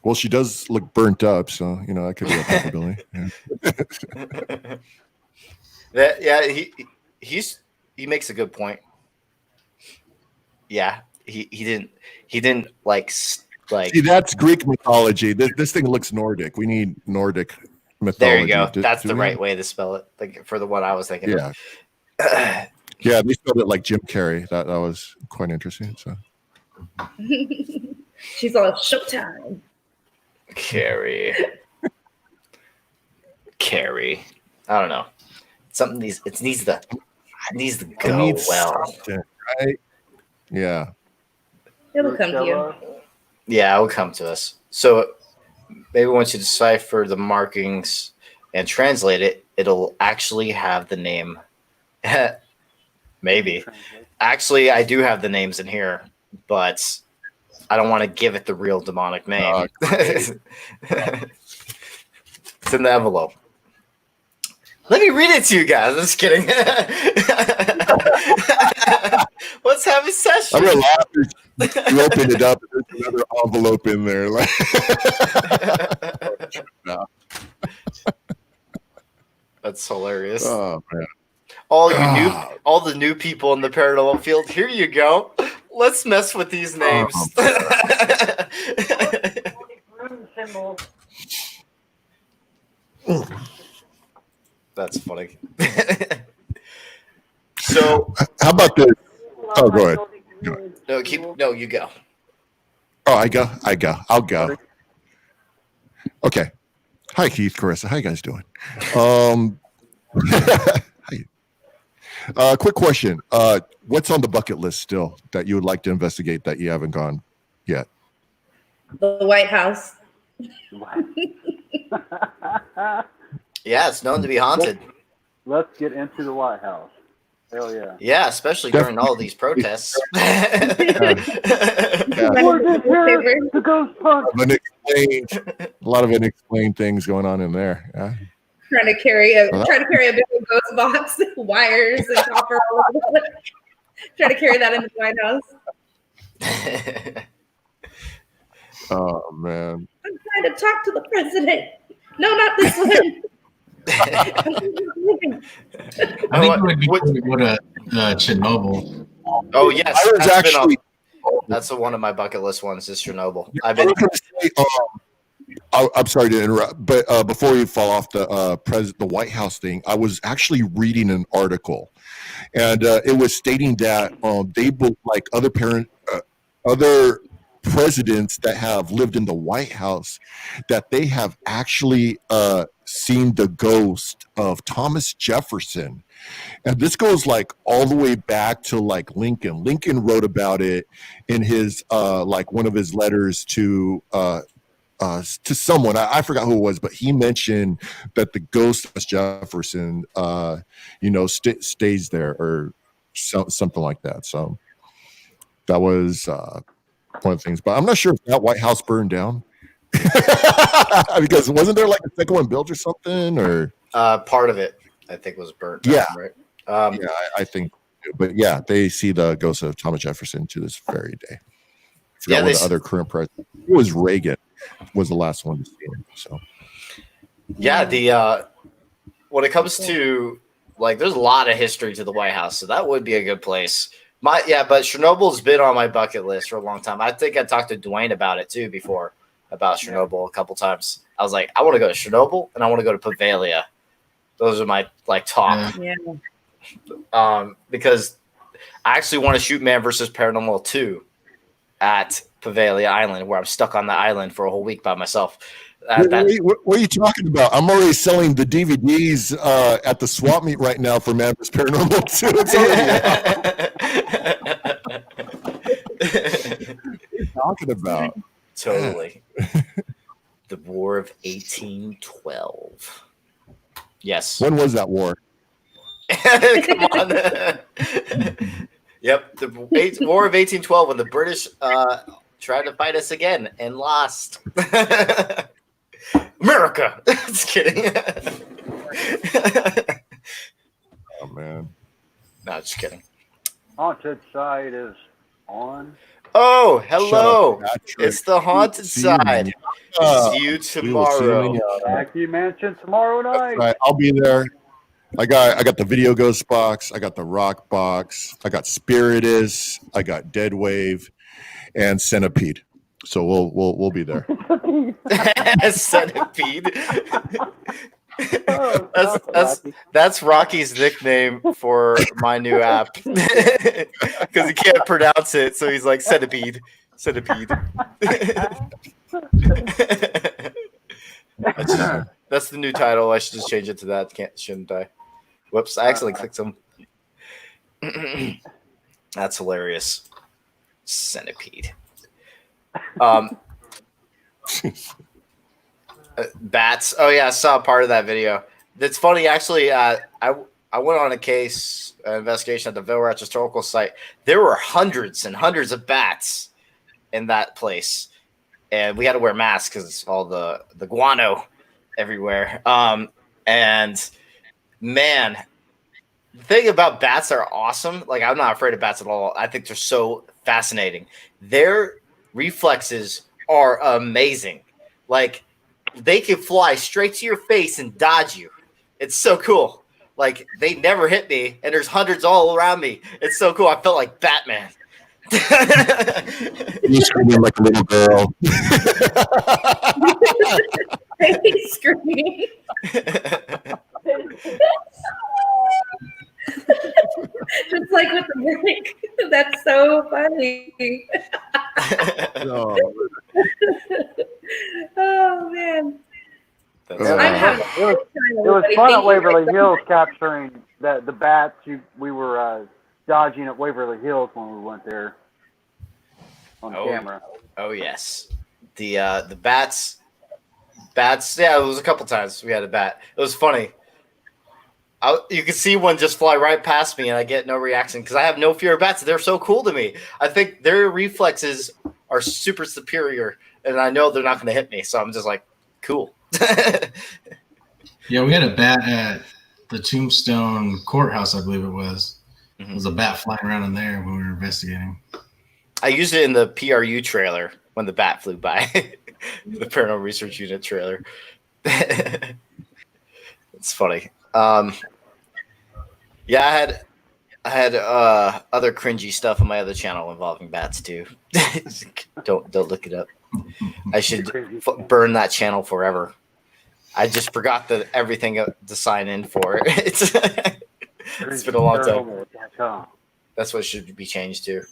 Well, she does look burnt up, so that could be a possibility. Yeah. He makes a good point. Yeah, he didn't like. See, that's Greek mythology. This thing looks Nordic. We need Nordic mythology. There you go. That's the right way to spell it. Like for the one I was thinking. Yeah. Yeah, they spelled it like Jim Carrey. That was quite interesting. So. She's on Showtime. Carrie. I don't know. Something needs to go well. Right? Yeah. It'll come to you. Yeah, it will come to us. So maybe once you decipher the markings and translate it, it'll actually have the name. Maybe. Actually, I do have the names in here, but I don't want to give it the real demonic name. It's in the envelope. Let me read it to you guys. I'm just kidding. Let's have a session. I'm gonna laugh. You open it up, and there's another envelope in there. That's hilarious. Oh man! All the new people in the paranormal field. Here you go. Let's mess with these names. That's funny. So, how about this? Oh, go ahead. No, you go. Oh, I go. I'll go. Okay. Hi, Keith, Carissa. How you guys doing? Quick question. What's on the bucket list still that you would like to investigate that you haven't gone yet? The White House. Yeah, it's known to be haunted. Let's get into the White House. Hell yeah. Yeah, especially during all these protests. We're just here to ghost hunt. A lot of unexplained things going on in there. Yeah. Trying to carry a big ghost box, wires and copper. Trying to carry that into the White House. Oh man. I'm trying to talk to the president. No, not this one. I think it would be cool to go to Chernobyl. Oh yes, I was actually. That's one of my bucket list ones. Is Chernobyl. I'm sorry to interrupt, but before you fall off the White House thing, I was actually reading an article, and it was stating that they both, like other presidents that have lived in the White House, that they have actually seen the ghost of Thomas Jefferson. And this goes like all the way back to like Lincoln. Lincoln wrote about it in his like one of his letters to someone. I forgot who it was, but he mentioned that the ghost of Jefferson stays there or something like that. So that was one of the things, but I'm not sure if that White House burned down because wasn't there like a second one built or something, or part of it I think was burnt down, right? Yeah, I think, but yeah, they see the ghost of Thomas Jefferson to this very day. I forgot what the other current president. It was Reagan was the last one to see him. So yeah, when it comes to like, there's a lot of history to the White House, so that would be a good place. But Chernobyl's been on my bucket list for a long time. I think I talked to Dwayne about it too before, about Chernobyl a couple times. I was like, I want to go to Chernobyl and I want to go to Pavalia. Those are my like top. Yeah. Because I actually want to shoot Man vs. Paranormal 2 at Pavalia Island, where I'm stuck on the island for a whole week by myself. What are you talking about? I'm already selling the DVDs at the swap meet right now for Man vs. Paranormal 2. It's already out. What are you talking about? Totally. The War of 1812. Yes. When was that war? Come on. Yep. The War of 1812, when the British tried to fight us again and lost. America. Just kidding. Oh, man. No, just kidding. Haunted side is on. Oh, hello. It's the haunted side. See you tomorrow. Wacky Mansion tomorrow night. Right, I'll be there. I got the video ghost box. I got the rock box. I got Spiritus. I got Dead Wave, and Centipede. So we'll be there. Centipede. That's Rocky's nickname for my new app because he can't pronounce it, so he's like Centipede. That's the new title. I should just change it to that. Shouldn't I? Whoops! I accidentally clicked some. That's hilarious. Centipede. Bats. Oh yeah, I saw part of that video. That's funny, actually. I went on a case investigation at the Vilratch Historical Site. There were hundreds and hundreds of bats in that place, and we had to wear masks because all the guano everywhere. And man, the thing about bats are awesome. Like, I'm not afraid of bats at all. I think they're so fascinating. Their reflexes are amazing. Like, they can fly straight to your face and dodge you. It's so cool. Like, they never hit me, and there's hundreds all around me. It's so cool. I felt like Batman. You screaming like a little girl. He's screaming. Just like with the mic. That's so funny. No. Oh man. It was fun at Waverly Hills capturing the bats. We were dodging at Waverly Hills when we went there on camera. Oh yes, the bats. Yeah, it was a couple times we had a bat. It was funny. You could see one just fly right past me, and I get no reaction because I have no fear of bats. They're so cool to me. I think their reflexes are super superior, and I know they're not going to hit me. So I'm just like, cool. Yeah, we had a bat at the Tombstone courthouse, I believe it was. Mm-hmm. There was a bat flying around in there when we were investigating. I used it in the PRU trailer when the bat flew by, the Paranormal Research Unit trailer. It's funny. Yeah, I had other cringy stuff on my other channel involving bats too. Don't look it up. I should burn that channel forever. I just forgot everything to sign in for. It's been a long time. That's what should be changed to.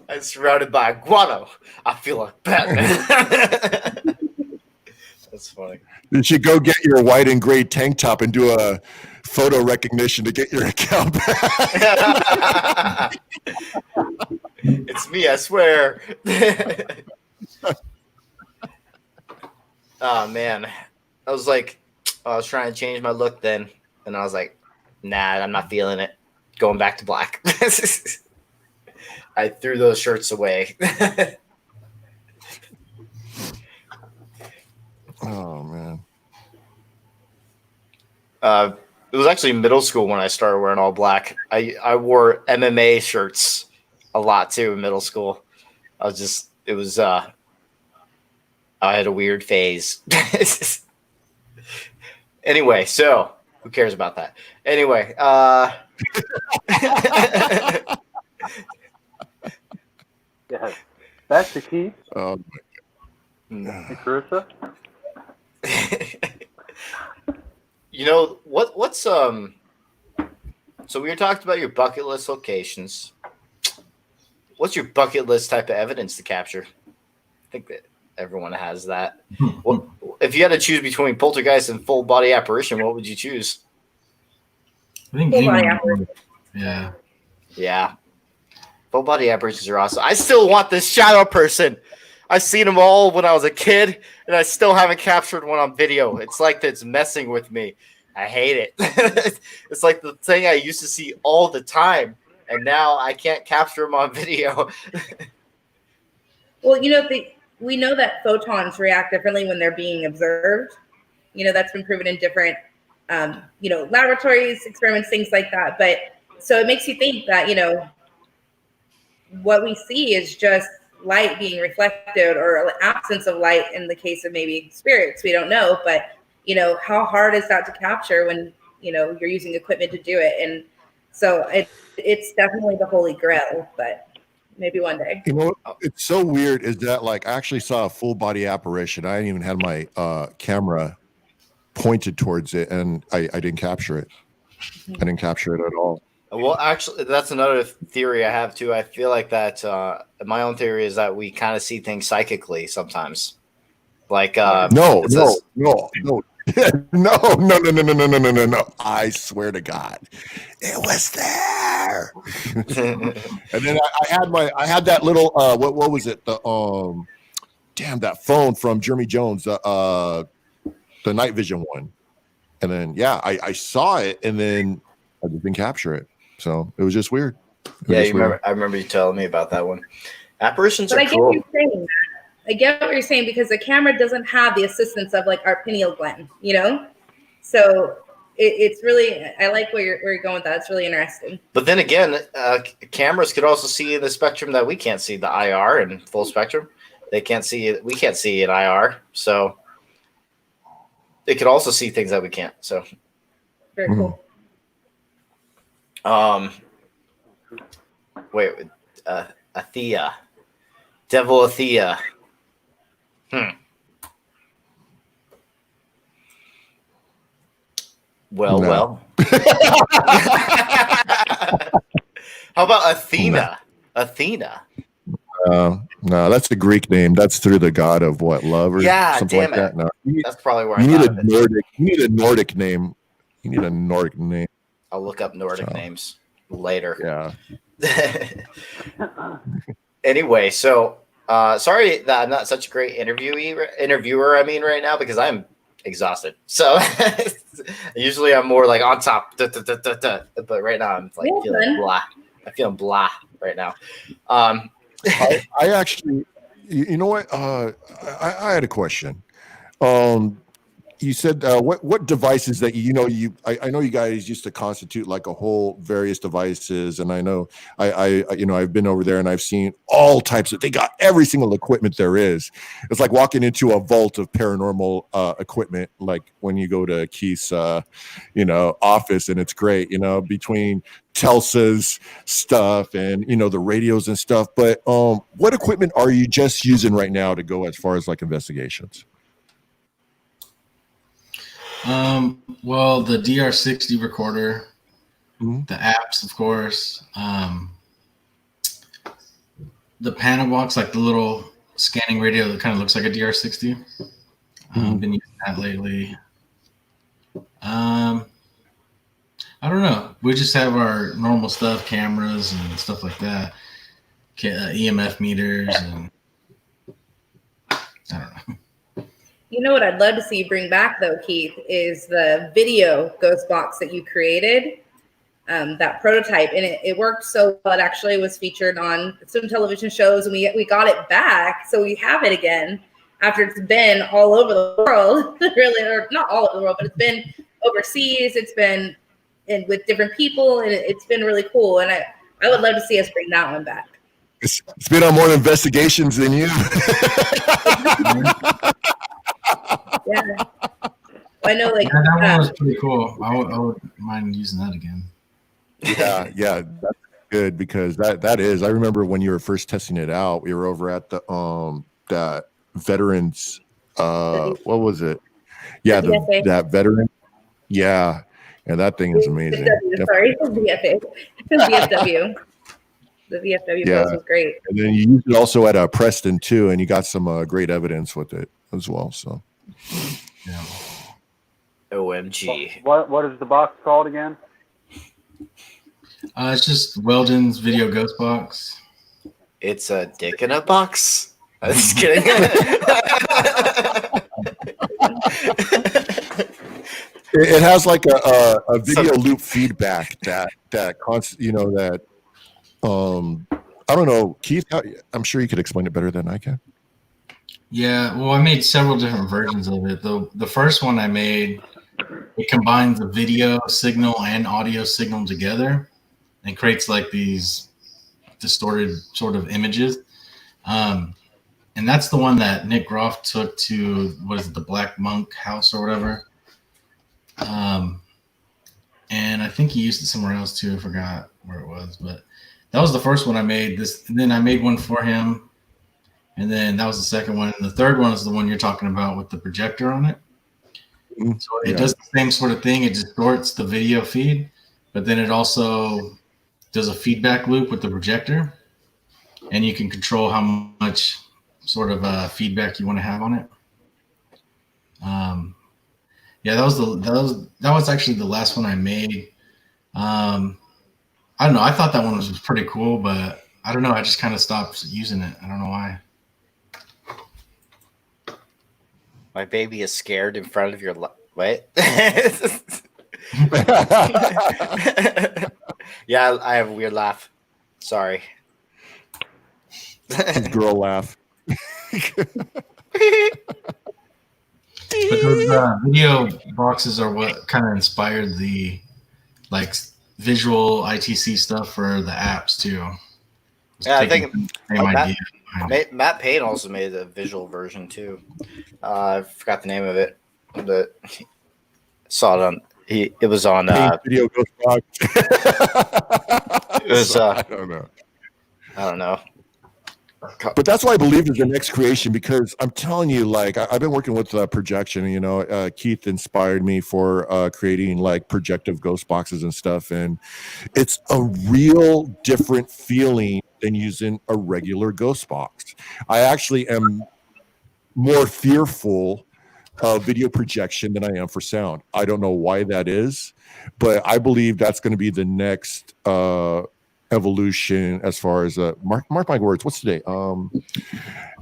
I'm surrounded by guano. I feel like Batman. That's funny. You should go get your white and gray tank top and do a photo recognition to get your account back. It's me, I swear. Oh man, I was trying to change my look then, and I was like, nah, I'm not feeling it. Going back to black. I threw those shirts away. Oh man. It was actually middle school when I started wearing all black. I wore MMA shirts a lot too in middle school. I had a weird phase. Anyway, so who cares about that? Anyway, yeah, that's the key. Oh my God. Carissa? You know what's so we were talking about your bucket list locations. What's your bucket list type of evidence to capture? I think that everyone has that. If you had to choose between poltergeist and full body apparition, what would you choose? I think full body apparition. Yeah. Yeah. Full body apparitions are awesome. I still want this shadow person. I've seen them all when I was a kid, and I still haven't captured one on video. It's like it's messing with me. I hate it. It's like the thing I used to see all the time, and now I can't capture them on video. Well, we know that photons react differently when they're being observed. That's been proven in different, laboratories, experiments, things like that. But so it makes you think that, what we see is just light being reflected or absence of light in the case of maybe spirits. We don't know, but how hard is that to capture when you're using equipment to do it? And so it's definitely the holy grail, but maybe one day. It's so weird is that I actually saw a full body apparition. I didn't even have my camera pointed towards it, and I didn't capture it. I didn't capture it at all. Well, actually, that's another theory I have too. I feel like that my own theory is that we kind of see things psychically sometimes. No. I swear to God, it was there. And then I had that little what was it? That phone from Jeremy Jones, the night vision one. And then I saw it, and then I didn't capture it. So it was just weird. I remember you telling me about that one. Apparitions are cool. I get what you're saying because the camera doesn't have the assistance of our pineal gland, So it's really, I like where you're going with that. It's really interesting. But then again, cameras could also see the spectrum that we can't see, the IR and full spectrum. They can't see it. We can't see in IR. So it could also see things that we can't. So very cool. Wait, Athea. Devil Athea. Well. How about Athena? Athena. No, that's a Greek name. That's through the god of what, love or something like that. No, that's probably where you I need thought a of it. Nordic. You need a Nordic name. You need a Nordic name. I'll look up Nordic names later. Yeah. Anyway, so sorry that I'm not such a great interviewer. I mean, right now because I'm exhausted. So usually I'm more like on top. But right now I'm like feeling blah. I'm feeling blah right now. I actually, you know what? I had a question. You said what devices that I know you guys used to constitute like a whole various devices, and I know I've been over there and I've seen all types of. They got every single equipment there is. It's like walking into a vault of paranormal equipment, like when you go to Keith's office, and it's great. Between Telsa's stuff and the radios and stuff. But what equipment are you just using right now to go as far as like investigations? Well, the DR60 recorder, the apps, of course, the panel box, like the little scanning radio that kind of looks like a DR60. I've been using that lately. I don't know. We just have our normal stuff, cameras and stuff like that, EMF meters, and I don't know. You know what I'd love to see you bring back, though, Keith, is the video ghost box that you created, that prototype. And it worked so well. It actually was featured on some television shows, and we got it back. So we have it again after it's been all over the world, really, or not all over the world, but it's been overseas. It's been with different people, and it's been really cool. And I would love to see us bring that one back. It's been on more investigations than you. Yeah, I know. Like that one was pretty cool. I would mind using that again. Yeah, that's good because that is. I remember when you were first testing it out. We were over at the that veterans. What was it? Yeah, that veteran. Yeah, and that thing is amazing. Sorry, VFA. VFW. The VFW post was great. And then you used it also at Preston too, and you got some great evidence with it as well. So. Yeah. OMG. What is the box called again? It's just Weldon's video ghost box. It's a dick in a box. I'm just kidding. It has like a video loop feedback that constant, that I don't know, Keith. I'm sure you could explain it better than I can. Yeah, well, I made several different versions of it. The first one I made, it combines the video signal and audio signal together and creates like these distorted sort of images. And that's the one that Nick Groff took to, the Black Monk house or whatever. And I think he used it somewhere else too. I forgot where it was, but that was the first one I made. And then I made one for him. And then that was the second one. And the third one is the one you're talking about with the projector on it. So it does the same sort of thing. It distorts the video feed, but then it also does a feedback loop with the projector. And you can control how much sort of feedback you want to have on it. That was actually the last one I made. I don't know. I thought that one was pretty cool, but I don't know. I just kind of stopped using it. I don't know why. My baby is scared in front of your what? Yeah, I have a weird laugh. Sorry. Girl laugh. But those video boxes are what kind of inspired the visual ITC stuff for the apps too. Yeah, I think same idea. Matt Payne also made a visual version too. I forgot the name of it, but saw it on. It was on video ghost box. It was. I don't know. I don't know. But that's why I believe is the next creation, because I'm telling you, like I've been working with projection. You know, Keith inspired me for creating like projective ghost boxes and stuff, and it's a real different feeling than using a regular ghost box. I actually am more fearful of video projection than I am for sound. I don't know why that is, but I believe that's going to be the next evolution as far as mark my words. What's today?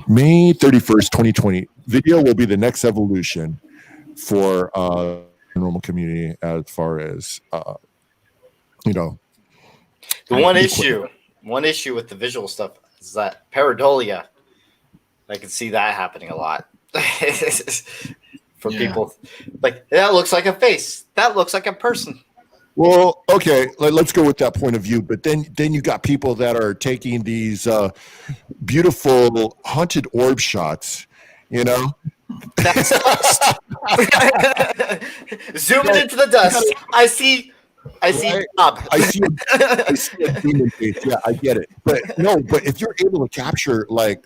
May 31st, 2020. Video will be the next evolution for normal community as far as you know. The one issue with the visual stuff is that pareidolia. I can see that happening a lot. For people, like that looks like a face. That looks like a person. Well, okay, let's go with that point of view. But then you got people that are taking these beautiful haunted orb shots. You know, that's zooming into the dust. I see Bob. I see a demon face. Yeah, I get it. But if you're able to capture like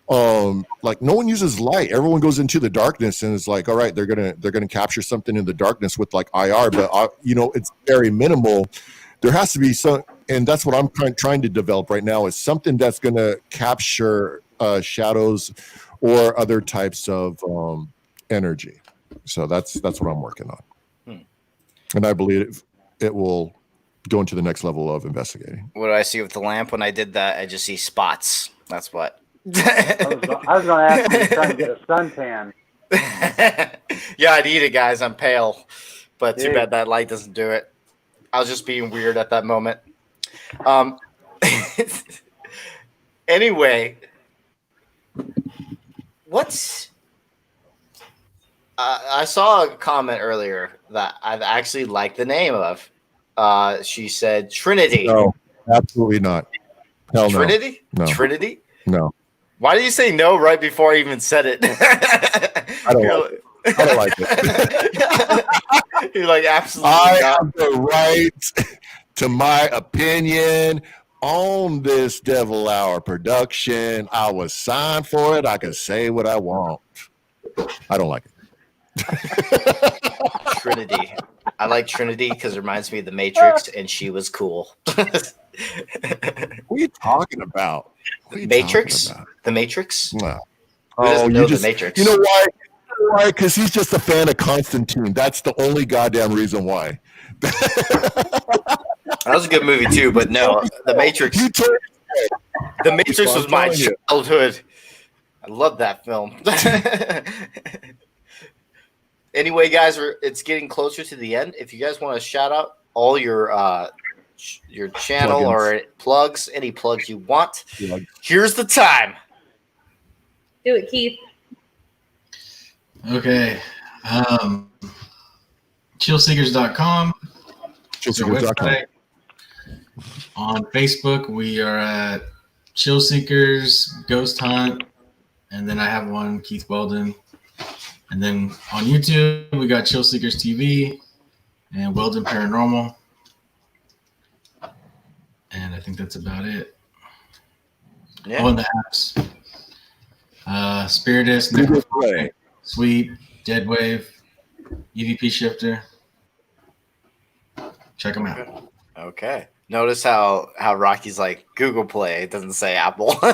no one uses light. Everyone goes into the darkness and is like, all right, they're gonna capture something in the darkness with like IR, but it's very minimal. There has to be some, and that's what I'm trying to develop right now, is something that's gonna capture shadows or other types of energy. So that's what I'm working on, and I believe it will go into the next level of investigating. What do I see with the lamp when I did that? I just see spots. That's what. I was going to ask you, trying to get a suntan. Yeah, I need it, guys. I'm pale, but too bad that light doesn't do it. I was just being weird at that moment. Anyway, I saw a comment earlier that I've actually liked the name of. She said Trinity. No, absolutely not. Hell no. Trinity? No. Trinity? No. Why did you say no right before I even said it? I don't like it. You're like, absolutely I not. have the right to my opinion on this Devil Hour production. I was signed for it. I can say what I want. I don't like it. Trinity. I like Trinity because it reminds me of the Matrix, and she was cool. What are you talking about? Matrix? The Matrix? No. Who doesn't know the Matrix? You know why? Because he's just a fan of Constantine. That's the only goddamn reason why. That was a good movie too, but no, the Matrix. The Matrix was my childhood. I love that film. Anyway, guys, it's getting closer to the end. If you guys want to shout out all your channel or plugs, any plugs you want, here's the time. Do it, Keith. Okay. Chillseekers.com. Chillseekers.com. On Facebook, we are at Chill Seekers Ghost Hunt, and then I have one, Keith Weldon. And then on YouTube, we got Chill Seekers TV and Weldon Paranormal. And I think that's about it. Yeah. Oh, and the apps. Spiritus, Sweep, Dead Wave, EVP Shifter. Check them out. Okay. Notice how Rocky's like Google Play. It doesn't say Apple. You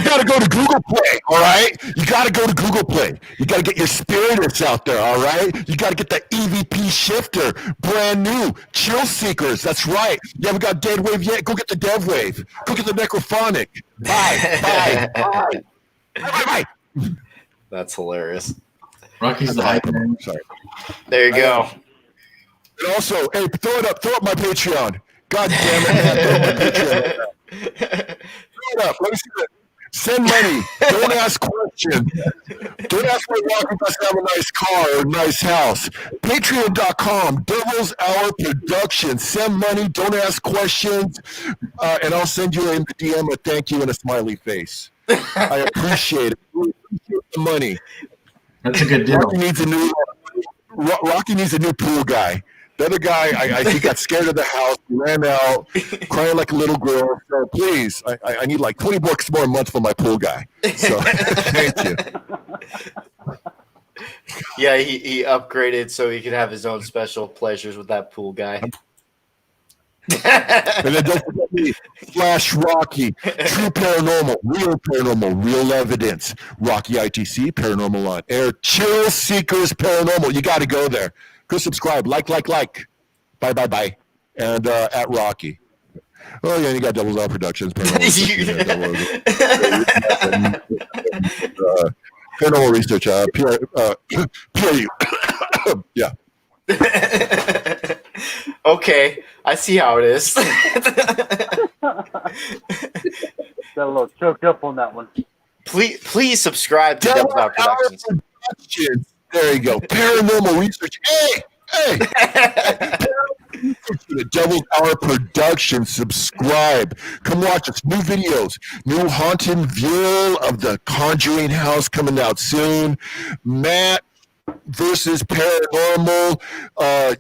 gotta go to Google Play, all right? You gotta go to Google Play. You gotta get your Spiritus out there, all right? You gotta get the EVP Shifter, brand new. Chill Seekers, that's right. You haven't got Dead Wave yet? Go get the Dev Wave. Go get the Necrophonic. Bye. That's hilarious. Rocky's the hype man. Sorry. There you go. And also, hey, throw up my Patreon. God damn it, man. Throw up my Patreon. Throw it up. Let me see that. Send money. Don't ask questions. Don't ask why Rocky doesn't have a nice car or a nice house. Patreon.com, Devil's Hour Productions. Send money. Don't ask questions. And I'll send you in the DM a thank you and a smiley face. I appreciate it. Really appreciate the money. That's a good deal. Rocky needs a new pool guy. The other guy, he got scared of the house. He ran out, crying like a little girl. So please, I need like $20 more a month for my pool guy. So thank you. Yeah, he upgraded so he could have his own special pleasures with that pool guy. And then don't forget me, Flash Rocky, True Paranormal, Real Evidence, Rocky ITC, Paranormal on Air, Chill Seekers Paranormal. You got to go there. Go subscribe, like. Bye. And at Rocky. Oh, yeah, and you got Double Down Productions, Paranormal Research, PRU. Yeah. Okay, I see how it is. Got a little choked up on that one. Please subscribe to Double Down Productions. There you go. Paranormal Research. Hey! The Double Hour Production. Subscribe. Come watch us. New videos. New haunted view of the Conjuring House coming out soon. Matt versus Paranormal.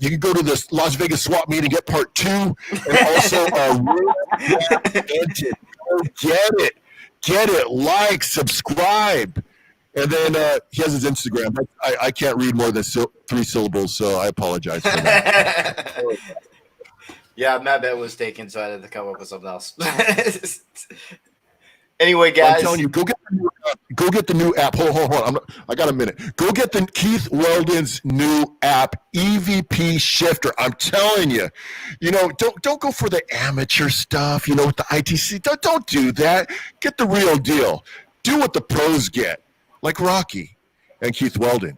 You can go to the Las Vegas swap meet and get part 2. And also Benton. Go get it. Like, subscribe. And then he has his Instagram. I can't read more than 3 syllables, so I apologize for that. Yeah, my bet was taken, so I had to come up with something else. Anyway, guys, I'm telling you, go get the new app. Hold on. I got a minute. Go get the Keith Weldon's new app, EVP Shifter. I'm telling you, don't go for the amateur stuff. With the ITC, don't do that. Get the real deal. Do what the pros get, like Rocky and Keith Weldon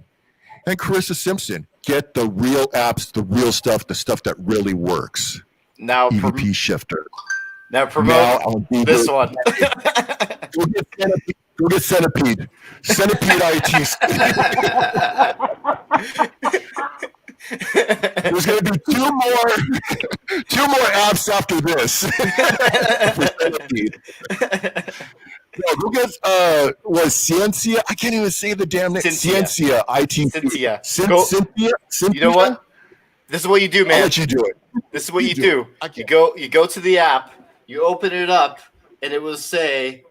and Carissa Simpson. Get the real apps, the real stuff, the stuff that really works. Now, EVP Shifter. Now promote this one. Go get Centipede. Centipede ITC. There's going to be two more apps after this. No, go get was Ciencia? I can't even say the damn name. Ciencia ITC. Cynthia. You know what? This is what you do, man. I'll let you do it. This is what you do. You go to the app, you open it up, and it will say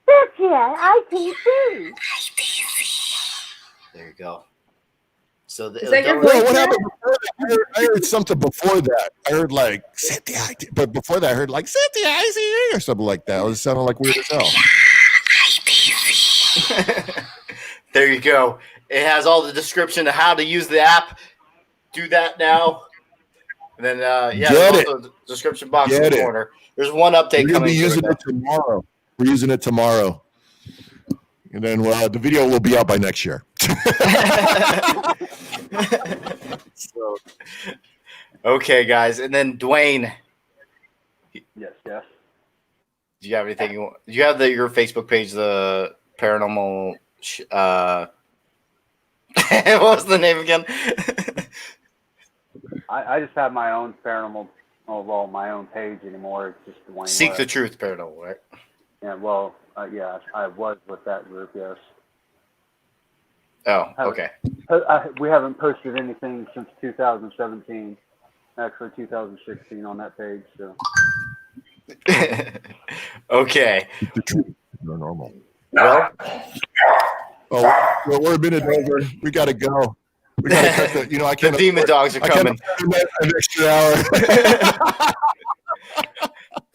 Cynthia ITC. There you go. So Is that your voice? What happened before that? I heard something before that. I heard like Cynthia, but before that I heard like Cynthia ITC or something like that. It was sounding like weird as hell. There you go. It has all the description of how to use the app. Do that now. And then there's also the description box in the corner. There's one update We're coming. Be using it tomorrow. We're using it tomorrow. And then the video will be out by next year. Okay, guys. And then Dwayne. Yes. Do you have anything you want? Do you have your Facebook page, the Paranormal what was the name again? I just have my own paranormal, my own page anymore. It's just Dwayne Seek West. the Truth Paranormal, right? Yeah, I was with that group, yes. Oh, okay. We haven't posted anything since 2017, actually 2016 on that page. So. Okay. Seek the Truth Paranormal. Well, we're a minute over. We got to go. We got to cut the. I can't. The demon dogs are coming. An extra hour.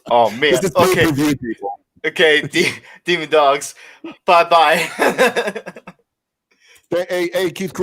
Oh man. Okay. Okay, demon dogs. Bye. Hey, Keith.